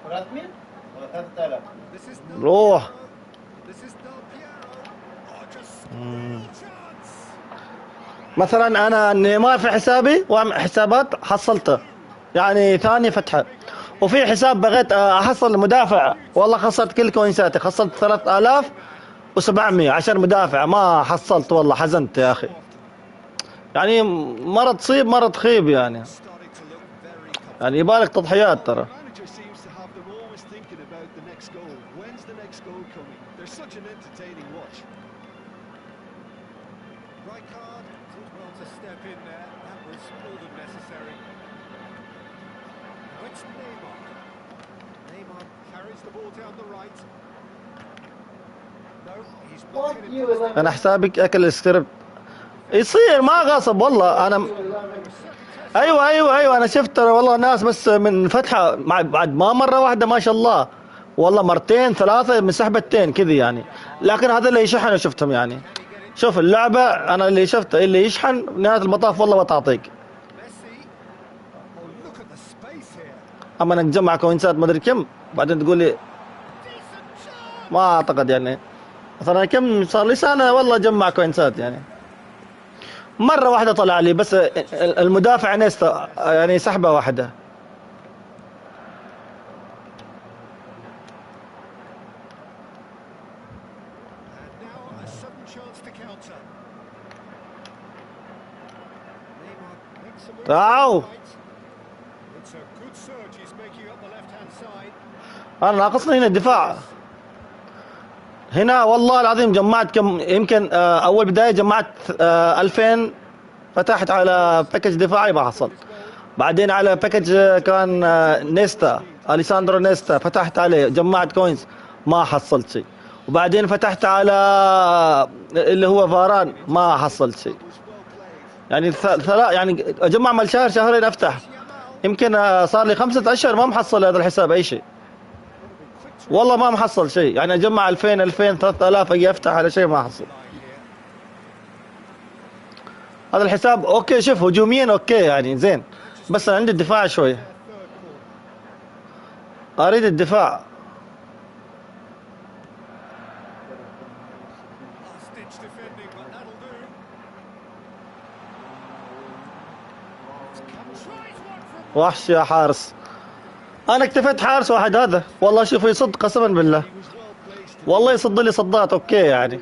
300 ولا 3000 روح. This is Del Piero. Oh, such a steal chance. مثلا انا نيمار في حسابي واعمل حسابات حصلته، يعني ثاني فتحه. وفي حساب بغيت احصل مدافع، والله خسرت كل كوينساتي، خسرت 3700 عشان مدافع ما حصلت، والله حزنت يا اخي. يعني مرة تصيب مرة تخيب يعني Starting to look very comfortable. يعني يبالك تضحيات ترى. The manager seems to have them always thinking about the next goal. When's the next goal coming? They're such an entertaining watch. Rijkaard did well to step in there. That was more than necessary. Now it's Neymar. Neymar carries the ball down the right. No, he's blocking it. انا حسابك اكل السكريبت يصير ما غصب والله. انا ايوه انا شفت ترى والله ناس بس من فتحه بعد ما مره واحده ما شاء الله، والله مرتين ثلاثه من سحبتين كذي يعني. لكن هذا اللي يشحن شفتهم يعني. شوف اللعبه انا اللي شفته اللي يشحن نهايه المطاف والله بتعطيك. Messi. Oh, look at the space here. اما انك تجمع كوينسات ما ادري كم بعدين تقول لي Decent chance. ما اعتقد يعني. مثلا كم صار لي سنه والله اجمع كوينسات يعني. مره واحده طلع لي بس المدافع نيستا يعني سحبه واحده. And now a sudden chance to counter. Neymar makes a move to Ow. the right. It's a good surge he's making up the left-hand side. انا ناقصني هنا الدفاع. هنا والله العظيم جمعت كم يمكن اول بدايه جمعت 2000. فتحت على باكج دفاعي ما حصلت. بعدين على باكج كان نيستا اليساندرو نيستا فتحت عليه جمعت كوينز ما حصلت شيء. وبعدين فتحت على اللي هو فاران ما حصلت شيء. يعني يعني اجمع مال شهر شهرين افتح. يمكن صار لي 5 اشهر ما محصل هذا الحساب اي شيء. والله ما محصل شيء يعني اجمع 2000 3000 اجي افتح على شيء ما احصل. هذا الحساب اوكي شوف هجوميا اوكي يعني زين، بس عندي الدفاع شوي اريد الدفاع. Last-ditch defending, but that'll do. Tries one from وحش يا حارس. انا اكتفيت حارس واحد هذا والله شوف يصد قسما بالله. والله يصد لي صدات اوكي يعني.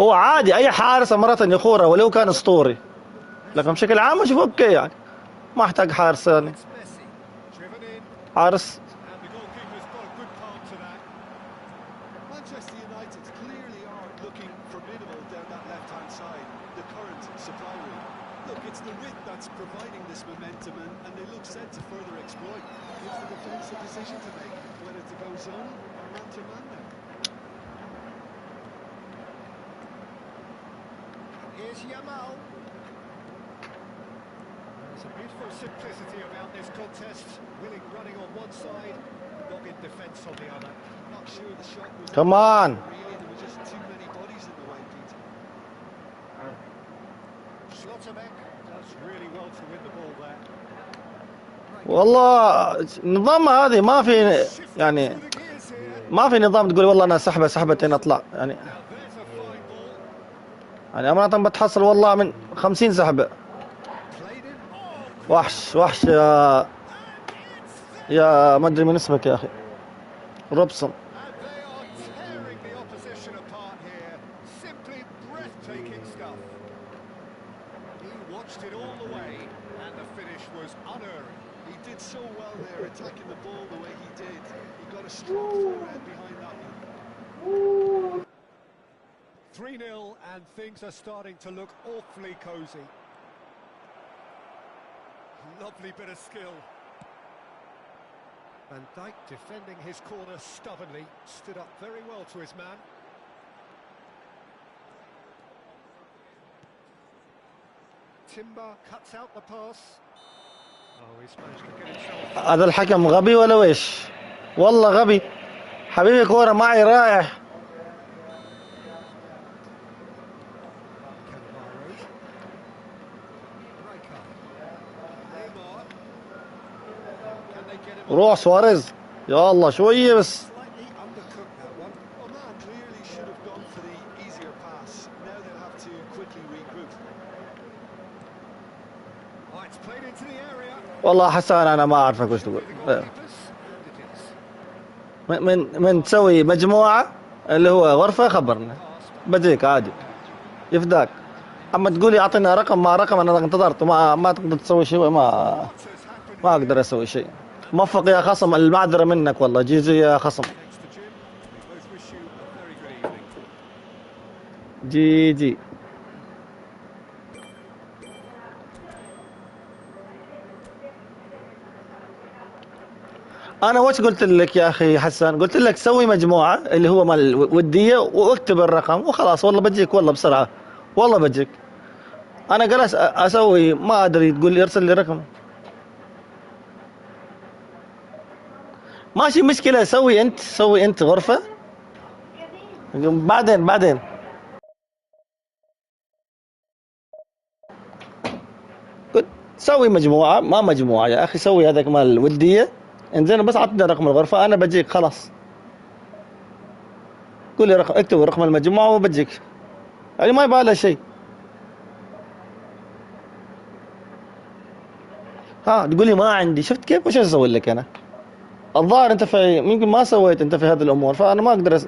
هو عادي اي حارس مرات يخوره ولو كان اسطوري، لكن بشكل عام اشوف اوكي يعني ما احتاج حارس ثاني. Messi. Driven in, حارس and the goalkeeper's got a good calm to that. Manchester United clearly are looking formidable down that left-hand side, the current supply route. Look, it's the width that's providing this momentum, and they look set to further exploit. Gives the defence a decision to make, whether to go zone or man-to-man now. Here's Yamal. There's a beautiful simplicity about this contest. Willing running on one side, dogged defence on the other. Not sure the shot was Come on. really, there were just too many bodies in the way, Peter. Schlotterbeck does really well to win the ball there. والله نظام هذه ما في يعني Through the gears here. ما في نظام تقول والله انا سحبتين اطلع يعني. Now there's a fine ball. يعني امانه بتحصل والله من 50 سحبه. Played in. Oh, وحش يا ما ادري من اسمك يا اخي روبسون. and they are tearing the opposition apart here. Simply breathtaking stuff. He watched it all the way, and the finish was unerring. He did so well there, attacking the ball the way he did. He got a strong forehead behind that one. 3-0, and things are starting to look awfully cosy. Lovely bit of skill. Van Dijk defending his corner stubbornly, stood up very well to his man. Timber cuts out the pass. Oh, he's managed to get himself. هذا الحكم غبي ولا ويش؟ والله غبي حبيبي كوره معي رايح. روح سواريز يا الله شويه بس. Slightly undercooked that one. Well, man clearly should have They've gone for the easier pass. Now they'll have to quickly regroup. Oh, it's played into the area. والله حسان انا ما اعرفك وش تقول. من تسوي مجموعة اللي هو غرفة خبرنا بجيك عادي يفداك. اما تقولي اعطينا رقم ما رقم انا انتظرت ما تقدر تسوي شيء ما اقدر اسوي شيء. موفق يا خصم المعذرة منك والله جي يا خصم جي. انا وش قلت لك يا اخي حسان؟ قلت لك سوي مجموعة اللي هو مال ودية واكتب الرقم وخلاص والله بجيك والله بسرعة والله بجيك. انا جالس اسوي ما ادري تقول لي ارسل لي رقم ماشي مشكلة. سوي انت غرفة بعدين قلت سوي مجموعة ما مجموعة يا اخي سوي هذاك مال ودية انزين بس عطني رقم الغرفة انا بجيك خلاص. قول لي رقم اكتب رقم المجموعة وبجيك يعني ما يبغى له شيء. تقول لي ما عندي شفت كيف وش اسوي لك انا؟ الظاهر انت في يمكن ما سويت انت في هذه الامور فانا ما اقدر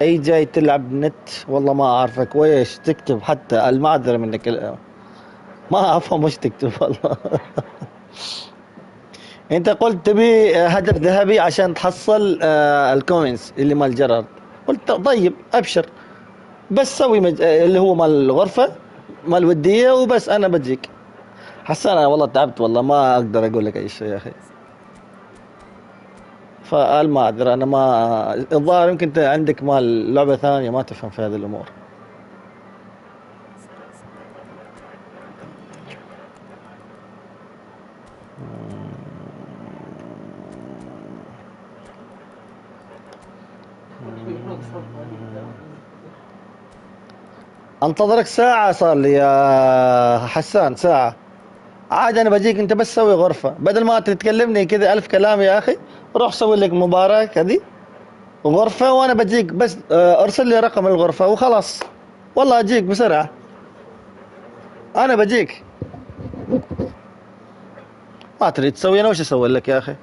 اي جاي تلعب نت والله ما اعرفك ويش تكتب حتى المعذرة منك ما افهم وش تكتب والله. انت قلت تبي هدف ذهبي عشان تحصل الكوينز اللي مال جرارد. قلت طيب ابشر بس سوي اللي هو مال الغرفة مال ودية وبس انا بجيك. حسنا انا والله تعبت والله ما اقدر اقول لك اي شيء يا اخي. فالمعذرة انا ما الظاهر يمكن انت عندك مال لعبة ثانية ما تفهم في هذه الامور. انتظرك ساعة صار لي يا حسان ساعة. عاد انا بجيك انت بس سوي غرفة بدل ما تتكلمني كذا الف كلام يا اخي. روح سوي لك مباراة كذي غرفة وانا بجيك بس ارسل لي رقم الغرفة وخلاص والله اجيك بسرعة انا بجيك. ما تريد تسوي انا وش اسوي لك يا اخي؟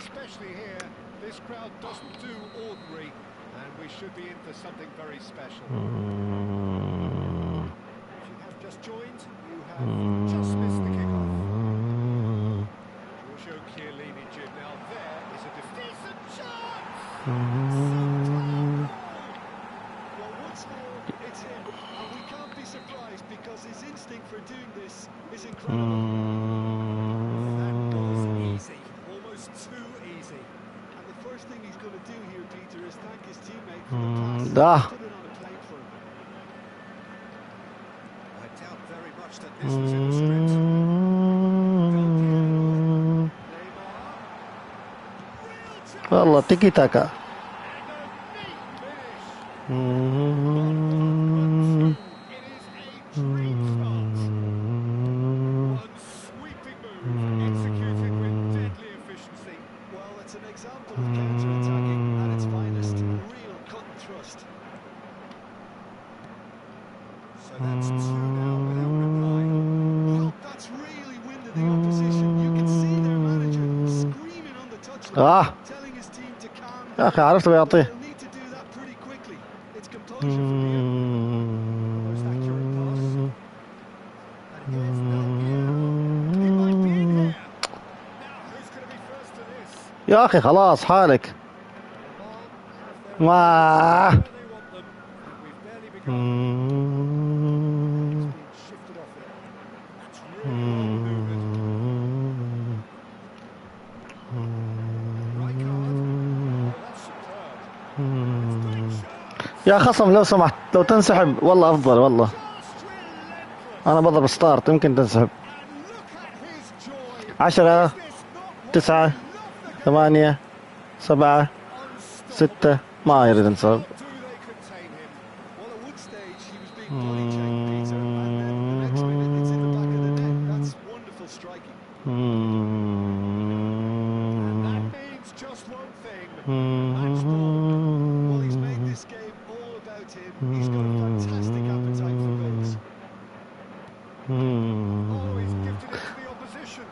Especially here, this crowd doesn't do ordinary, and we should be in for something very special. If you have just joined, you have just missed the kickoff. Giorgio Chiellini, Jim. Now there is a decent chance. Well, once more, it's him, and we can't be surprised because his instinct for doing this is incredible. That was easy, almost too easy. And the first thing he's going to do here, Peter, is thank his teammate for the pass. ده Put it on a plate for him. I doubt very much that this was in the script. والله تيكي تاكا. Well, it's an example of counter-attacking at its finest. Real cut and thrust. So that's two now without reply. Well, that's really winded the opposition. You can see their manager screaming on the touchline, telling his team to calm down. يا اخي عرفت بيعطيه. They'll need to do that pretty quickly. It's composure from here. Most accurate pass. And here's Del Piero. He might be in here. Now, who's going to be first to this? يا اخي خلاص حالك ما Where they want them. We've barely begun. Being shifted off it. That's really well maneuvered. Right card. Oh, that's superb. يا خصم لو سمحت لو تنسحب والله افضل والله. Just relentless. انا بضرب ستارت يمكن تنسحب. And look at his joy. 10 Is this not what 9 we love the 8 7 6 ما يريد انسحب. Do they contain him? Well, at one stage he was being body checked, Peter, and then the next minute it's in the back of the net. That's wonderful striking. And that means just one thing, match ball. Well, he's made this game all about him. He's got a fantastic appetite for goals. Oh, he's gifted it to the opposition.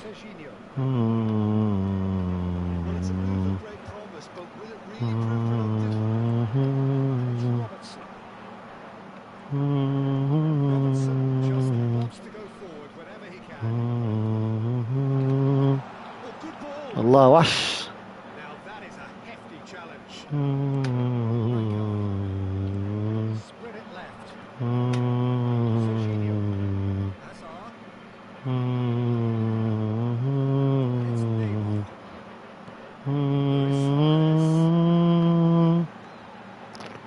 Serginho. Well, it's a move of great promise, but will it really prove productive? Robertson. Robertson just loves to go forward whenever he can. Oh, good ball. الله وحش. Now that is a hefty challenge. Split it left. Serginho. Hazard. It's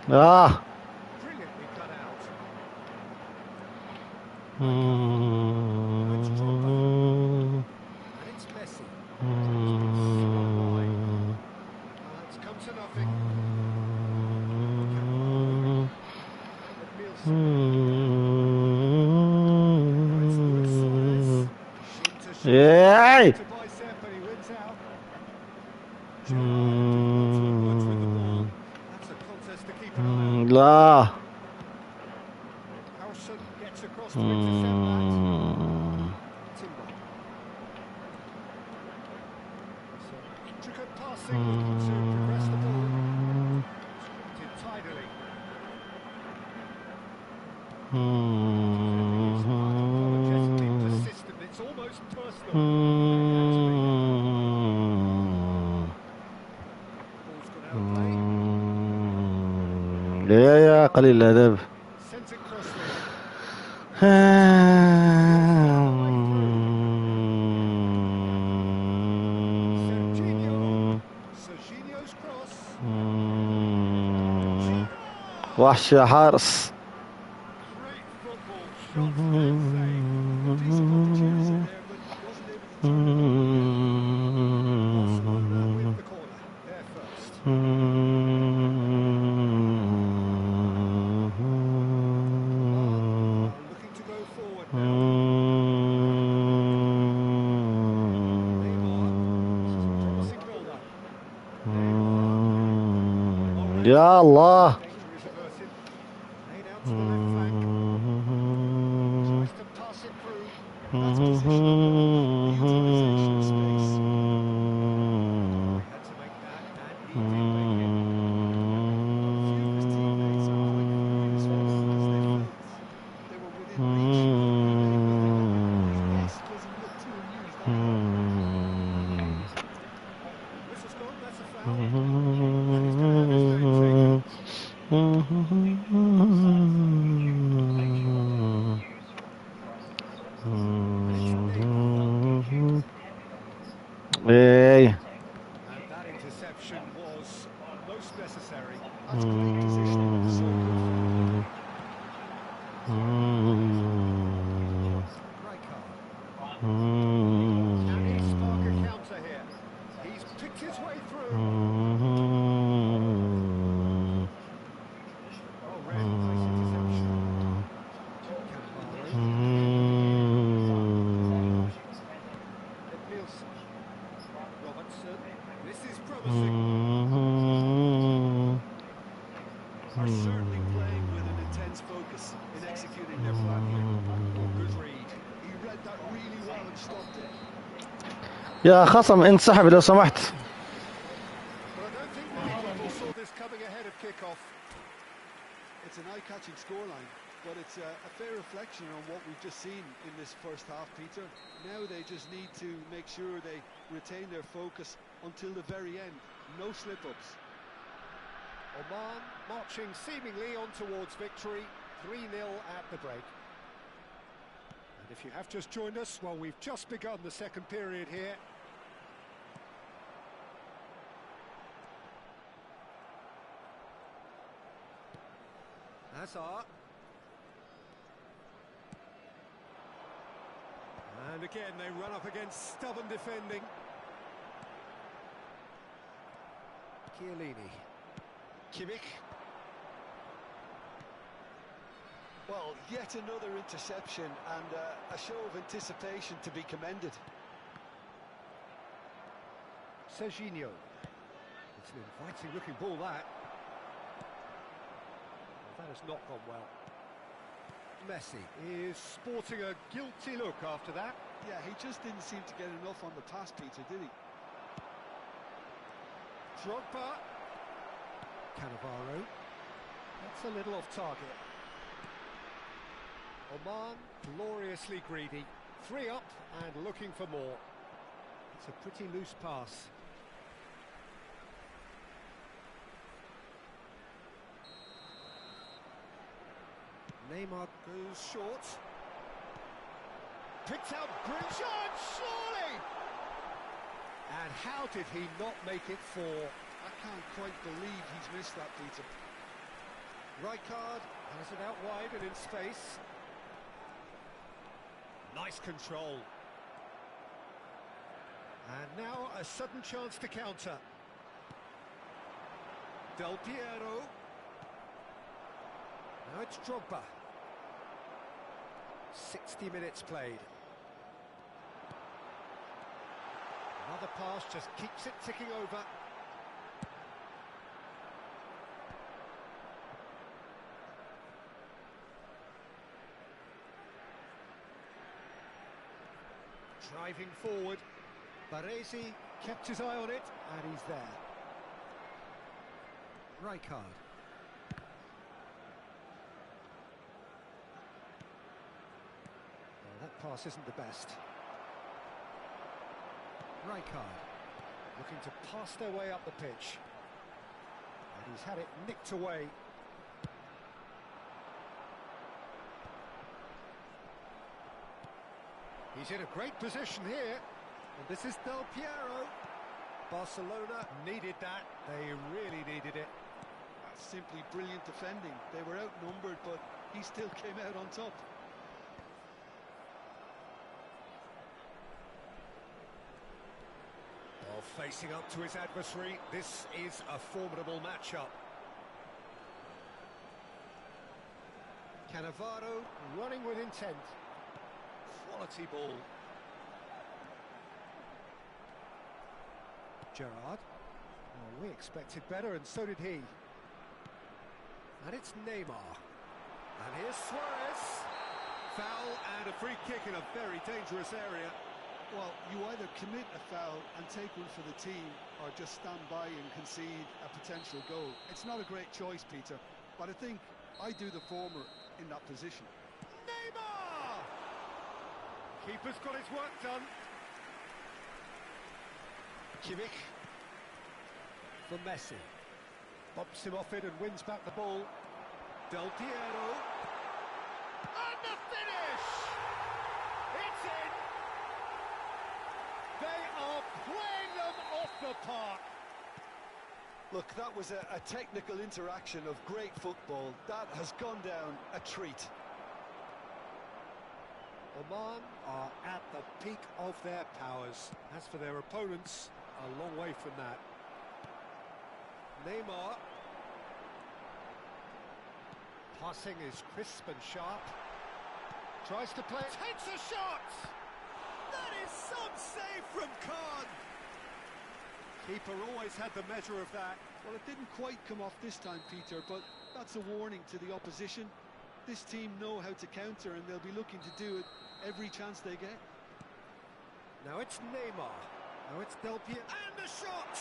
Neymar. Brilliantly cut out. And it's Messi. It's come to nothing. ياي To bicep and he wins out. That's a contest to keep an eye on. لا Harrison gets across to intercept that. Timber. So intricate passing to progress the ball. Scripted tidily. Unapologetically persistent. It's almost personal. Ball's gone out of play. يا قليل الأدب. Sends it crossfield. Serginho's cross. وحش يا حارس. Great football shot and save. Decent opportunity there, but wasn't able to turn Barcelona with the corner. They're first. Looking to go forward now. Promising build-up. يا الله. Danger is averted. Laid out to the left flank. Tries to pass it through. That's position. Utilisation of space. Had to make that, and he did make it. A few of his teammates are pointing fingers for him as they felt they were within reach. His best doesn't look too amused. Whistle's gone, that's a foul. And he's going to have his name ايه And that interception was most necessary. That's great positioning. So good Rijkaard. Can he spark a counter here? He's picked his way through. Oh, rare nice interception. Nielsen. Robertson. This is promising. are certainly playing with an intense focus in executing their plan here. Good read. He read that really well and stopped it. يا خصم انسحب لو سمحت. But I don't think many people saw this coming ahead of kickoff. It's an eye-catching scoreline, but it's a fair reflection on what we've just seen in this first half, Peter. Now they just need to make sure they retain their focus until the very end. No slip-ups. Oman marching seemingly on towards victory, 3-0 at the break. And if you have just joined us, well, we've just begun the second period here. Hazard. And again, they run up against stubborn defending. Chiellini. Kimmich. Well, yet another interception and a show of anticipation to be commended. Serginho. It's an inviting looking ball, that. That has not gone well. Messi is sporting a guilty look after that. Yeah, he just didn't seem to get enough on the pass, Peter, did he? Drogba. Cannavaro. That's a little off target. Oman, gloriously greedy. 3 up and looking for more. It's a pretty loose pass. Neymar goes short. Picked out Grishan, surely! And how did he not make it 4? I can't quite believe he's missed that, Peter. Rijkaard has it out wide and in space. Nice control. And now a sudden chance to counter. Del Piero. Now it's Drogba. 60 minutes played. Another pass just keeps it ticking over. Driving forward. Baresi kept his eye on it, and he's there. Rijkaard. That pass isn't the best. Rijkaard looking to pass their way up the pitch. And he's had it nicked away. He's in a great position here. And this is Del Piero. Barcelona needed that. They really needed it. That's simply brilliant defending. They were outnumbered, but he still came out on top. Well, facing up to his adversary, this is a formidable matchup. Cannavaro running with intent. Quality ball. Gerrard. Well, we expected better, and so did he. And it's Neymar. And here's Suarez. Foul and a free kick in a very dangerous area. Well, you either commit a foul and take one for the team, or just stand by and concede a potential goal. It's not a great choice, Peter, but I think I do the former in that position. Neymar! Keeper's got his work done. Kimmich. For Messi. Bumps him off it and wins back the ball. Del Piero. And the finish! It's in! They are playing them off the park. Look, that was a technical interaction of great football. That has gone down a treat. Oman are at the peak of their powers. As for their opponents, a long way from that. Neymar. Passing is crisp and sharp. Tries to play. Takes a shot! That is some save from Khan. Keeper always had the measure of that. Well, it didn't quite come off this time, Peter, but that's a warning to the opposition. This team know how to counter, and they'll be looking to do it every chance they get. Now it's Neymar. Now it's Del Piero. And the shot!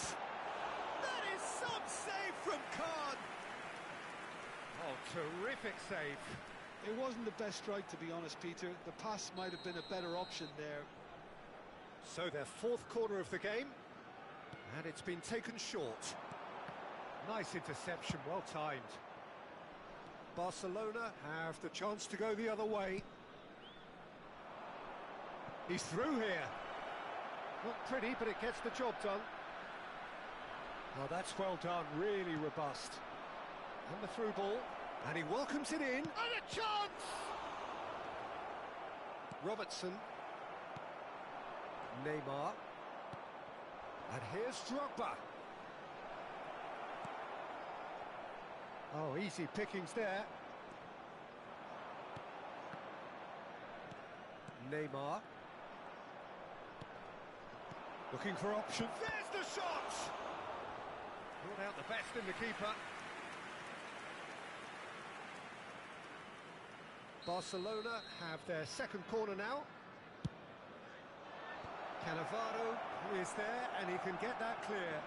That is some save from Khan. Oh, terrific save. It wasn't the best strike, to be honest, Peter. The pass might have been a better option there. So their 4th corner of the game, and it's been taken short. Nice interception, well timed. Barcelona have the chance to go the other way. He's through here. Not pretty, but it gets the job done. Oh, that's well done, really robust. And the through ball, and he welcomes it in. And a chance! Robertson. Neymar. And here's Drogba. Oh, easy pickings there. Neymar. Looking for options. There's the shot! Brought out the best in the keeper. Barcelona have their second corner now. Cannavaro is there and he can get that clear.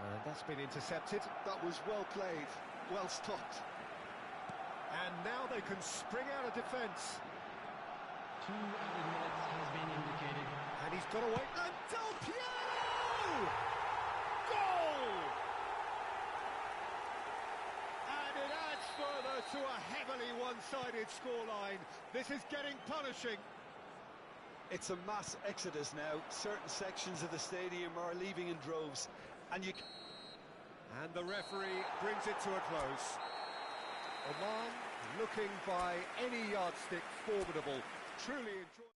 And that's been intercepted. That was well played, well stopped. And now they can spring out of defence. 2 added minutes has been indicated. And he's got away. And Del Piero! Goal! And it adds further to a heavily one-sided scoreline. This is getting punishing. It's a mass exodus now. Certain sections of the stadium are leaving in droves. And the referee brings it to a close. Oman, looking by any yardstick formidable. Truly enjoyable.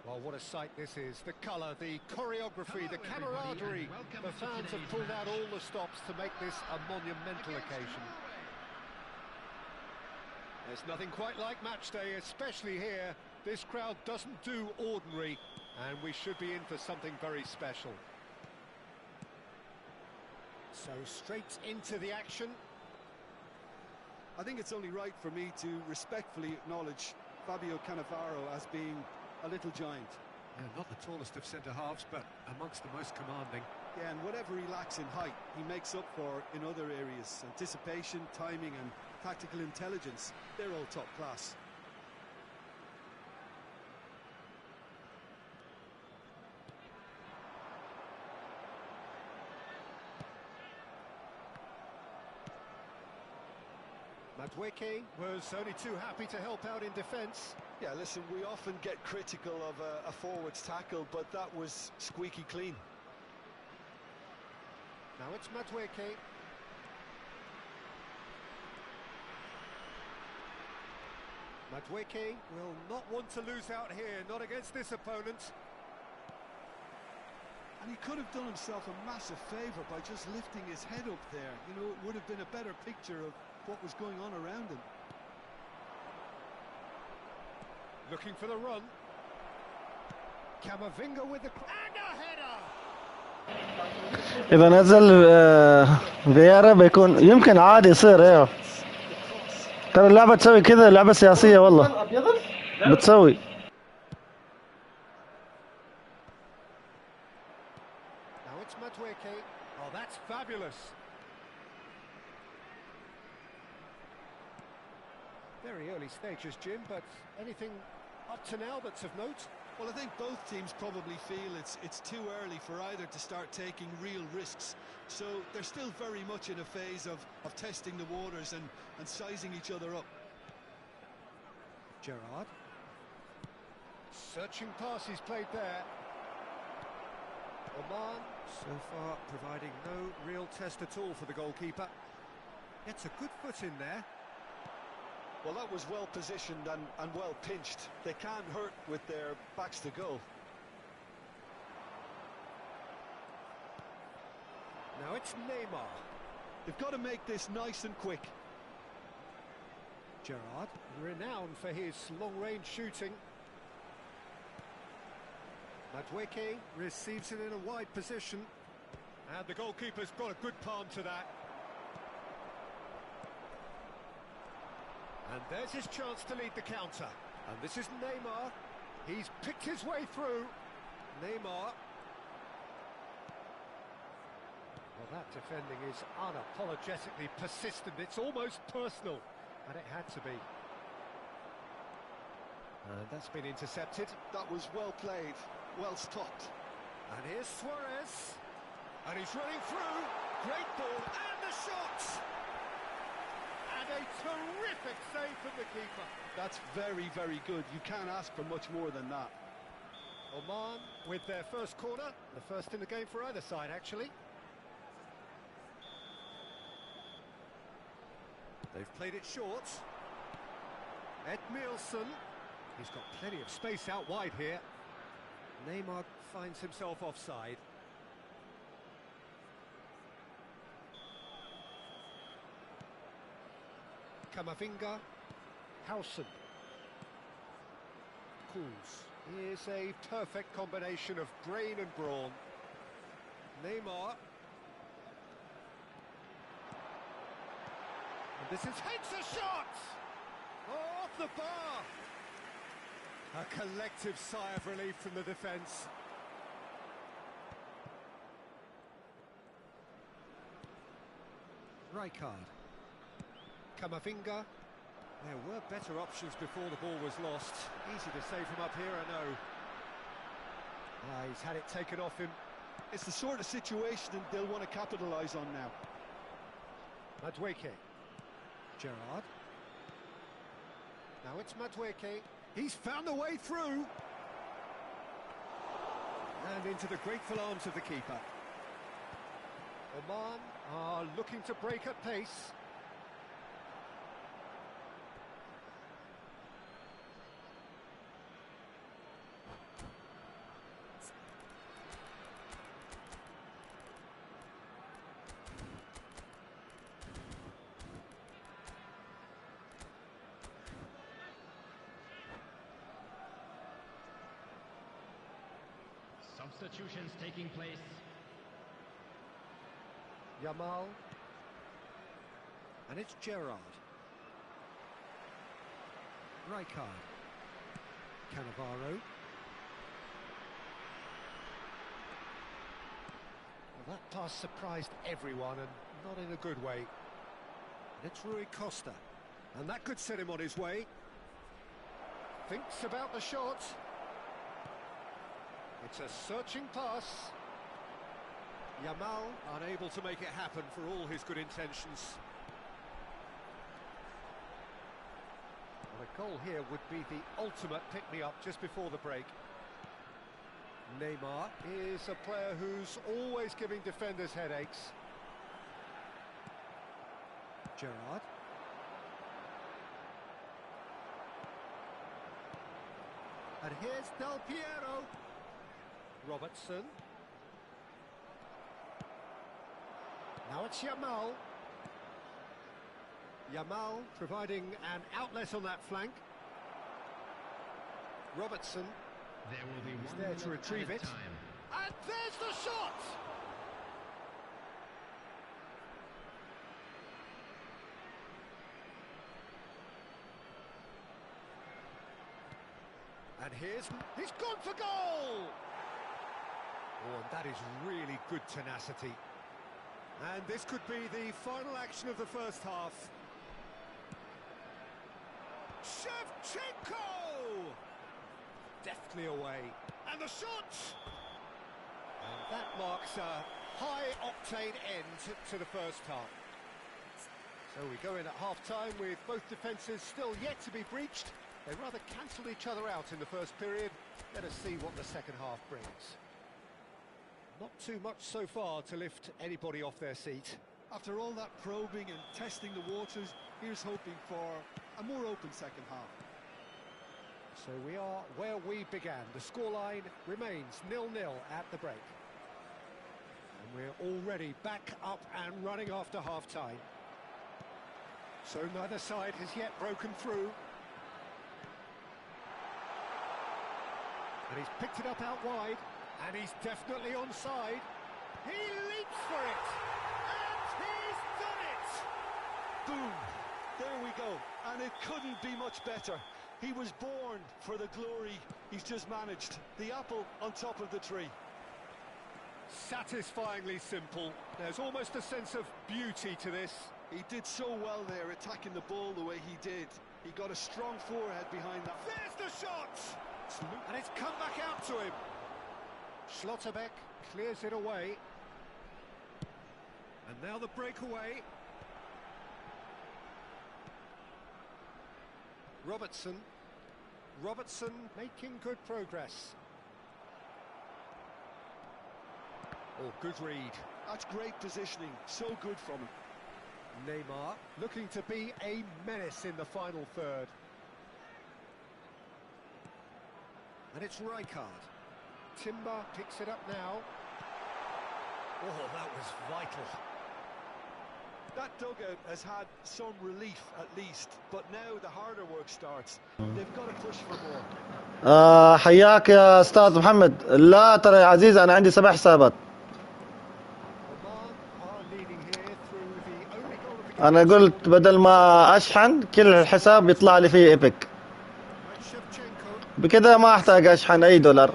Well, what a sight this is. The colour, the choreography, the camaraderie. The fans have pulled out all the stops to make this a monumental occasion. There's nothing quite like match day, especially here. This crowd doesn't do ordinary, and we should be in for something very special. So straight into the action. I think it's only right for me to respectfully acknowledge Fabio Cannavaro as being a little giant. Yeah, not the tallest of centre-halves, but amongst the most commanding. Yeah, and whatever he lacks in height, he makes up for in other areas. Anticipation, timing and tactical intelligence, they're all top class. Madweke was only too happy to help out in defence. Yeah, listen, we often get critical of a forward's tackle, but that was squeaky clean. Now it's Madueke. Madueke will not want to lose out here, not against this opponent. And he could have done himself a massive favour by just lifting his head up there. You know, it would have been a better picture of what was going on around him. Looking for the run. Camavinga with the... And a header! اذا نزل فييرا بيكون يمكن عادي يصير. ايوه ترى اللعبه تسوي كذا، لعبه سياسيه والله بتسوي. Now it's Madueke. Oh, that's fabulous. Very early stages, Jim, but anything up to now that's of note? Well, I think both teams probably feel it's too early for either to start taking real risks. So they're still very much in a phase of testing the waters and sizing each other up. Gerrard. Searching pass he's played there. Oman, so far providing no real test at all for the goalkeeper. Gets a good foot in there. Well, that was well positioned and well pinched. They can't hurt with their backs to goal. Now it's Neymar. They've got to make this nice and quick. Gerrard, renowned for his long-range shooting. Madueke receives it in a wide position. And the goalkeeper's got a good palm to that. And there's his chance to lead the counter. And this is Neymar. He's picked his way through. Neymar. Well, that defending is unapologetically persistent. It's almost personal. And it had to be. And that's been intercepted. That was well played, well stopped. And here's Suarez. And he's running through. Great ball. And the shot! A terrific save from the keeper. That's very, very good. You can't ask for much more than that. Oman with their first corner. The first in the game for either side, actually. They've played it short. Ed Nielsen. He's got plenty of space out wide here. Neymar finds himself offside. Camavinga, Howson. Cools. Is a perfect combination of brain and brawn. Neymar. And this is heads a shot! Oh, off the bar! A collective sigh of relief from the defence. Rijkaard. Camavinga. There were better options before the ball was lost. Easy to save from up here, I know. He's had it taken off him. It's the sort of situation they'll want to capitalise on now. Madueke. Gerrard. Now it's Madueke. He's found a way through. And into the grateful arms of the keeper. Oman are looking to break at pace. Substitutions taking place. Yamal. And it's Gerrard. Rijkaard. Cannavaro. Well, that pass surprised everyone, and not in a good way. And it's Rui Costa. And that could set him on his way. Thinks about the shot. It's a searching pass. Yamal unable to make it happen for all his good intentions. Well, a goal here would be the ultimate pick-me-up just before the break. Neymar is a player who's always giving defenders headaches. Gerrard. And here's Del Piero. Robertson. Now it's Yamal. Yamal providing an outlet on that flank. Robertson. There will be He's one there to minute retrieve at a it. time. And there's the shot! And he's gone for goal! Oh, and that is really good tenacity. And this could be the final action of the first half. Shevchenko! Deftly away. And the shot! And that marks a high-octane end to the first half. So we go in at half-time with both defences still yet to be breached. They rather cancelled each other out in the first period. Let us see what the second half brings. Not too much so far to lift anybody off their seat. After all that probing and testing the waters, here's hoping for a more open second half. So we are where we began. The scoreline remains 0-0 at the break. And we're already back up and running after half-time. So neither side has yet broken through. And he's picked it up out wide, and he's definitely onside. He leaps for it, and he's done it! Boom! There we go, and it couldn't be much better. He was born for the glory he's just managed. The apple on top of the tree. Satisfyingly simple. There's almost a sense of beauty to this. He did so well there, attacking the ball the way he did. He got a strong forehead behind that. There's the shot! And it's come back out to him. Schlotterbeck clears it away. And now the breakaway. Robertson making good progress. Oh, good read. That's great positioning, so good from him. Neymar looking to be a menace in the final third. And it's Rijkaard. Timber picks it up now. Oh, that was vital. That dugout has had some relief at least, but now the harder work starts. They've got to push for more. حياك يا أستاذ محمد. لا ترى يا عزيز أنا عندي 7 حسابات. أنا قلت بدل ما أشحن كل الحساب يطلع لي فيه إيبك. بكذا ما أحتاج أشحن أي دولار.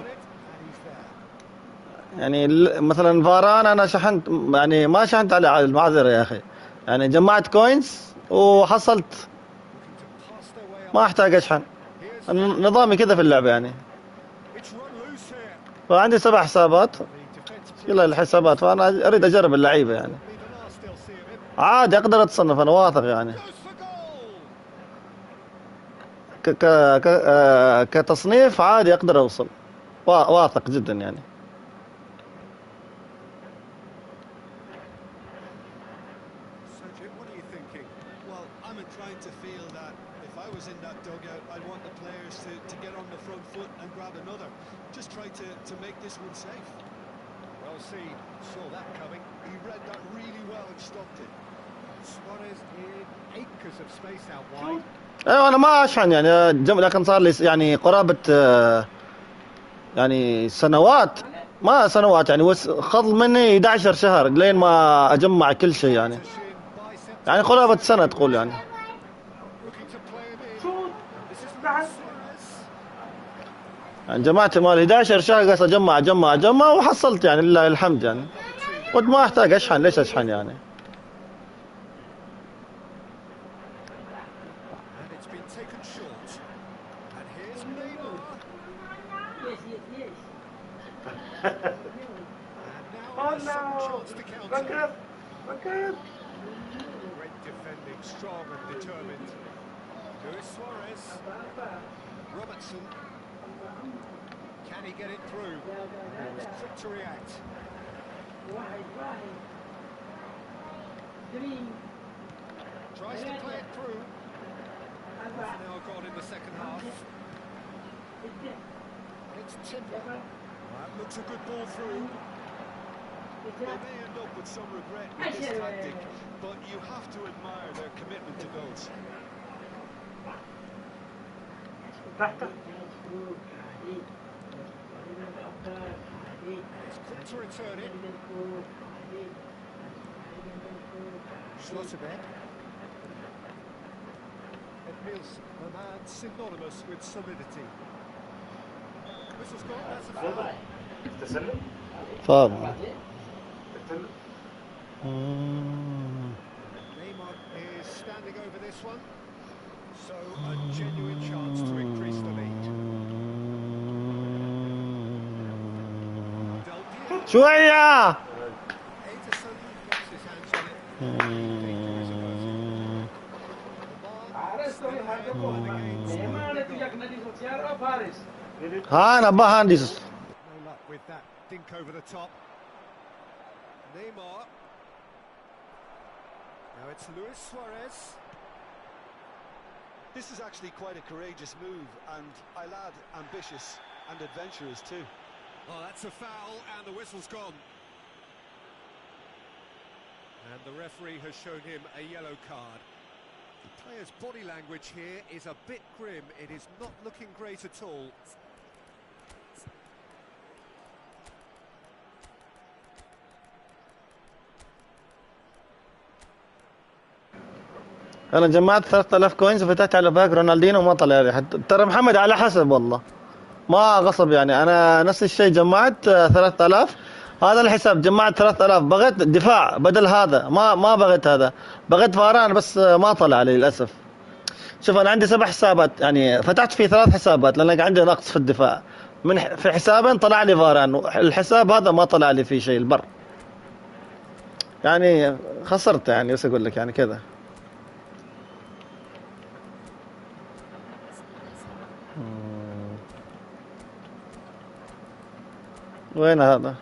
يعني مثلا فاران أنا شحنت، يعني ما شحنت على المعذرة يا أخي. يعني جمعت كوينز وحصلت ما أحتاج أشحن. نظامي كذا في اللعبة يعني. فعندي 7 حسابات كلها الحسابات، فأنا أريد أجرب اللعيبة يعني. عادي أقدر أتصنف، أنا واثق يعني. كتصنيف عادي أقدر أوصل، واثق جدا يعني. To make this one safe. Well, see, saw that coming. He read that really well and stopped it. Suarez in acres of space out wide. ايوه انا ما اشحن يعني، لكن صار لي يعني قرابه يعني سنوات، ما سنوات يعني، خض مني 11 شهر لين ما اجمع كل شيء يعني. يعني قرابه سنه تقول يعني. يعني جمعت مال 11 شهر قاعد اجمع وحصلت يعني، لله الحمد يعني. قد ما احتاج اشحن، ليش اشحن يعني؟ Oh no! Great defending, strong and determined. Luis Suarez. Robertson. Can he get it through? He's quick to react. Tries to play it through. Now gone in the second half. It's Timber. That looks a good ball through. They may end up with some regret with this tactic, but you have to admire their commitment to goals. It's quick to return it. Schlotterbeck. Edmils, a man synonymous with solidity. Whistle's gone, that's a foul. فاهم. Neymar is standing over this one. So a genuine chance to increase the lead. Del Piero. شوية. Ederson gets his hands on it. فارس ها أنا بهندس. No luck with that dink over the top. Neymar. Now it's Luis Suarez. This is actually quite a courageous move, and I'll add ambitious and adventurous too. Oh, that's a foul, and the whistle's gone. And the referee has shown him a yellow card. The player's body language here is a bit grim. It is not looking great at all. أنا جمعت 3000 كوينز وفتحت على باك رونالدينو وما طلع لي حتى. ترى محمد على حسب والله، ما غصب يعني. أنا نفس الشيء جمعت 3000. هذا الحساب جمعت 3000، بغيت دفاع بدل هذا، ما بغيت هذا، بغيت فاران بس ما طلع لي للأسف. شوف أنا عندي 7 حسابات، يعني فتحت في 3 حسابات لأن عندي نقص في الدفاع. في حسابين طلع لي فاران، الحساب هذا ما طلع لي فيه شيء البر. يعني خسرت يعني، بس أقول لك يعني كذا. وين هذا؟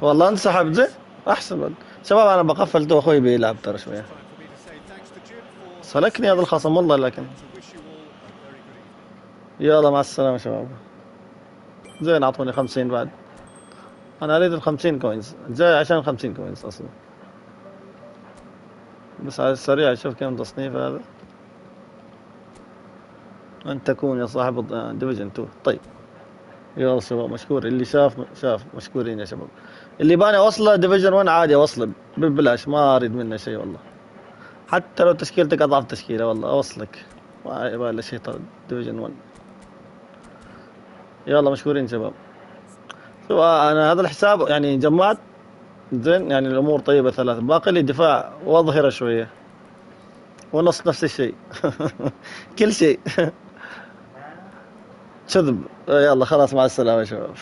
والله انسحب زين احسن. شباب انا بقفلت واخوي بيلعب ترى شويه. سلكني هذا الخصم والله. لكن يلا مع السلامه شباب. زين اعطوني 50 بعد. انا اريد ال50 كوينز، جاي عشان 50 كوينز اصلا. بس على السريع شوف كم تصنيف هذا. أن تكون يا صاحب ديفيجن 2. طيب يلا شباب مشكور، اللي شاف مشكورين يا شباب. اللي باني اوصله ديفيجن 1 عادي اوصله ببلاش، ما اريد منه شيء والله. حتى لو تشكيلتك اضعف تشكيله والله اوصلك، ما يبغى له شيء. ديفيجن 1. يلا مشكورين شباب. شوف انا هذا الحساب يعني جمعت زين، يعني الامور طيبه 3، باقي لي دفاع واظهره شويه ونص نفس الشيء. كل شيء كذب. يلا خلاص مع السلامه يا شباب.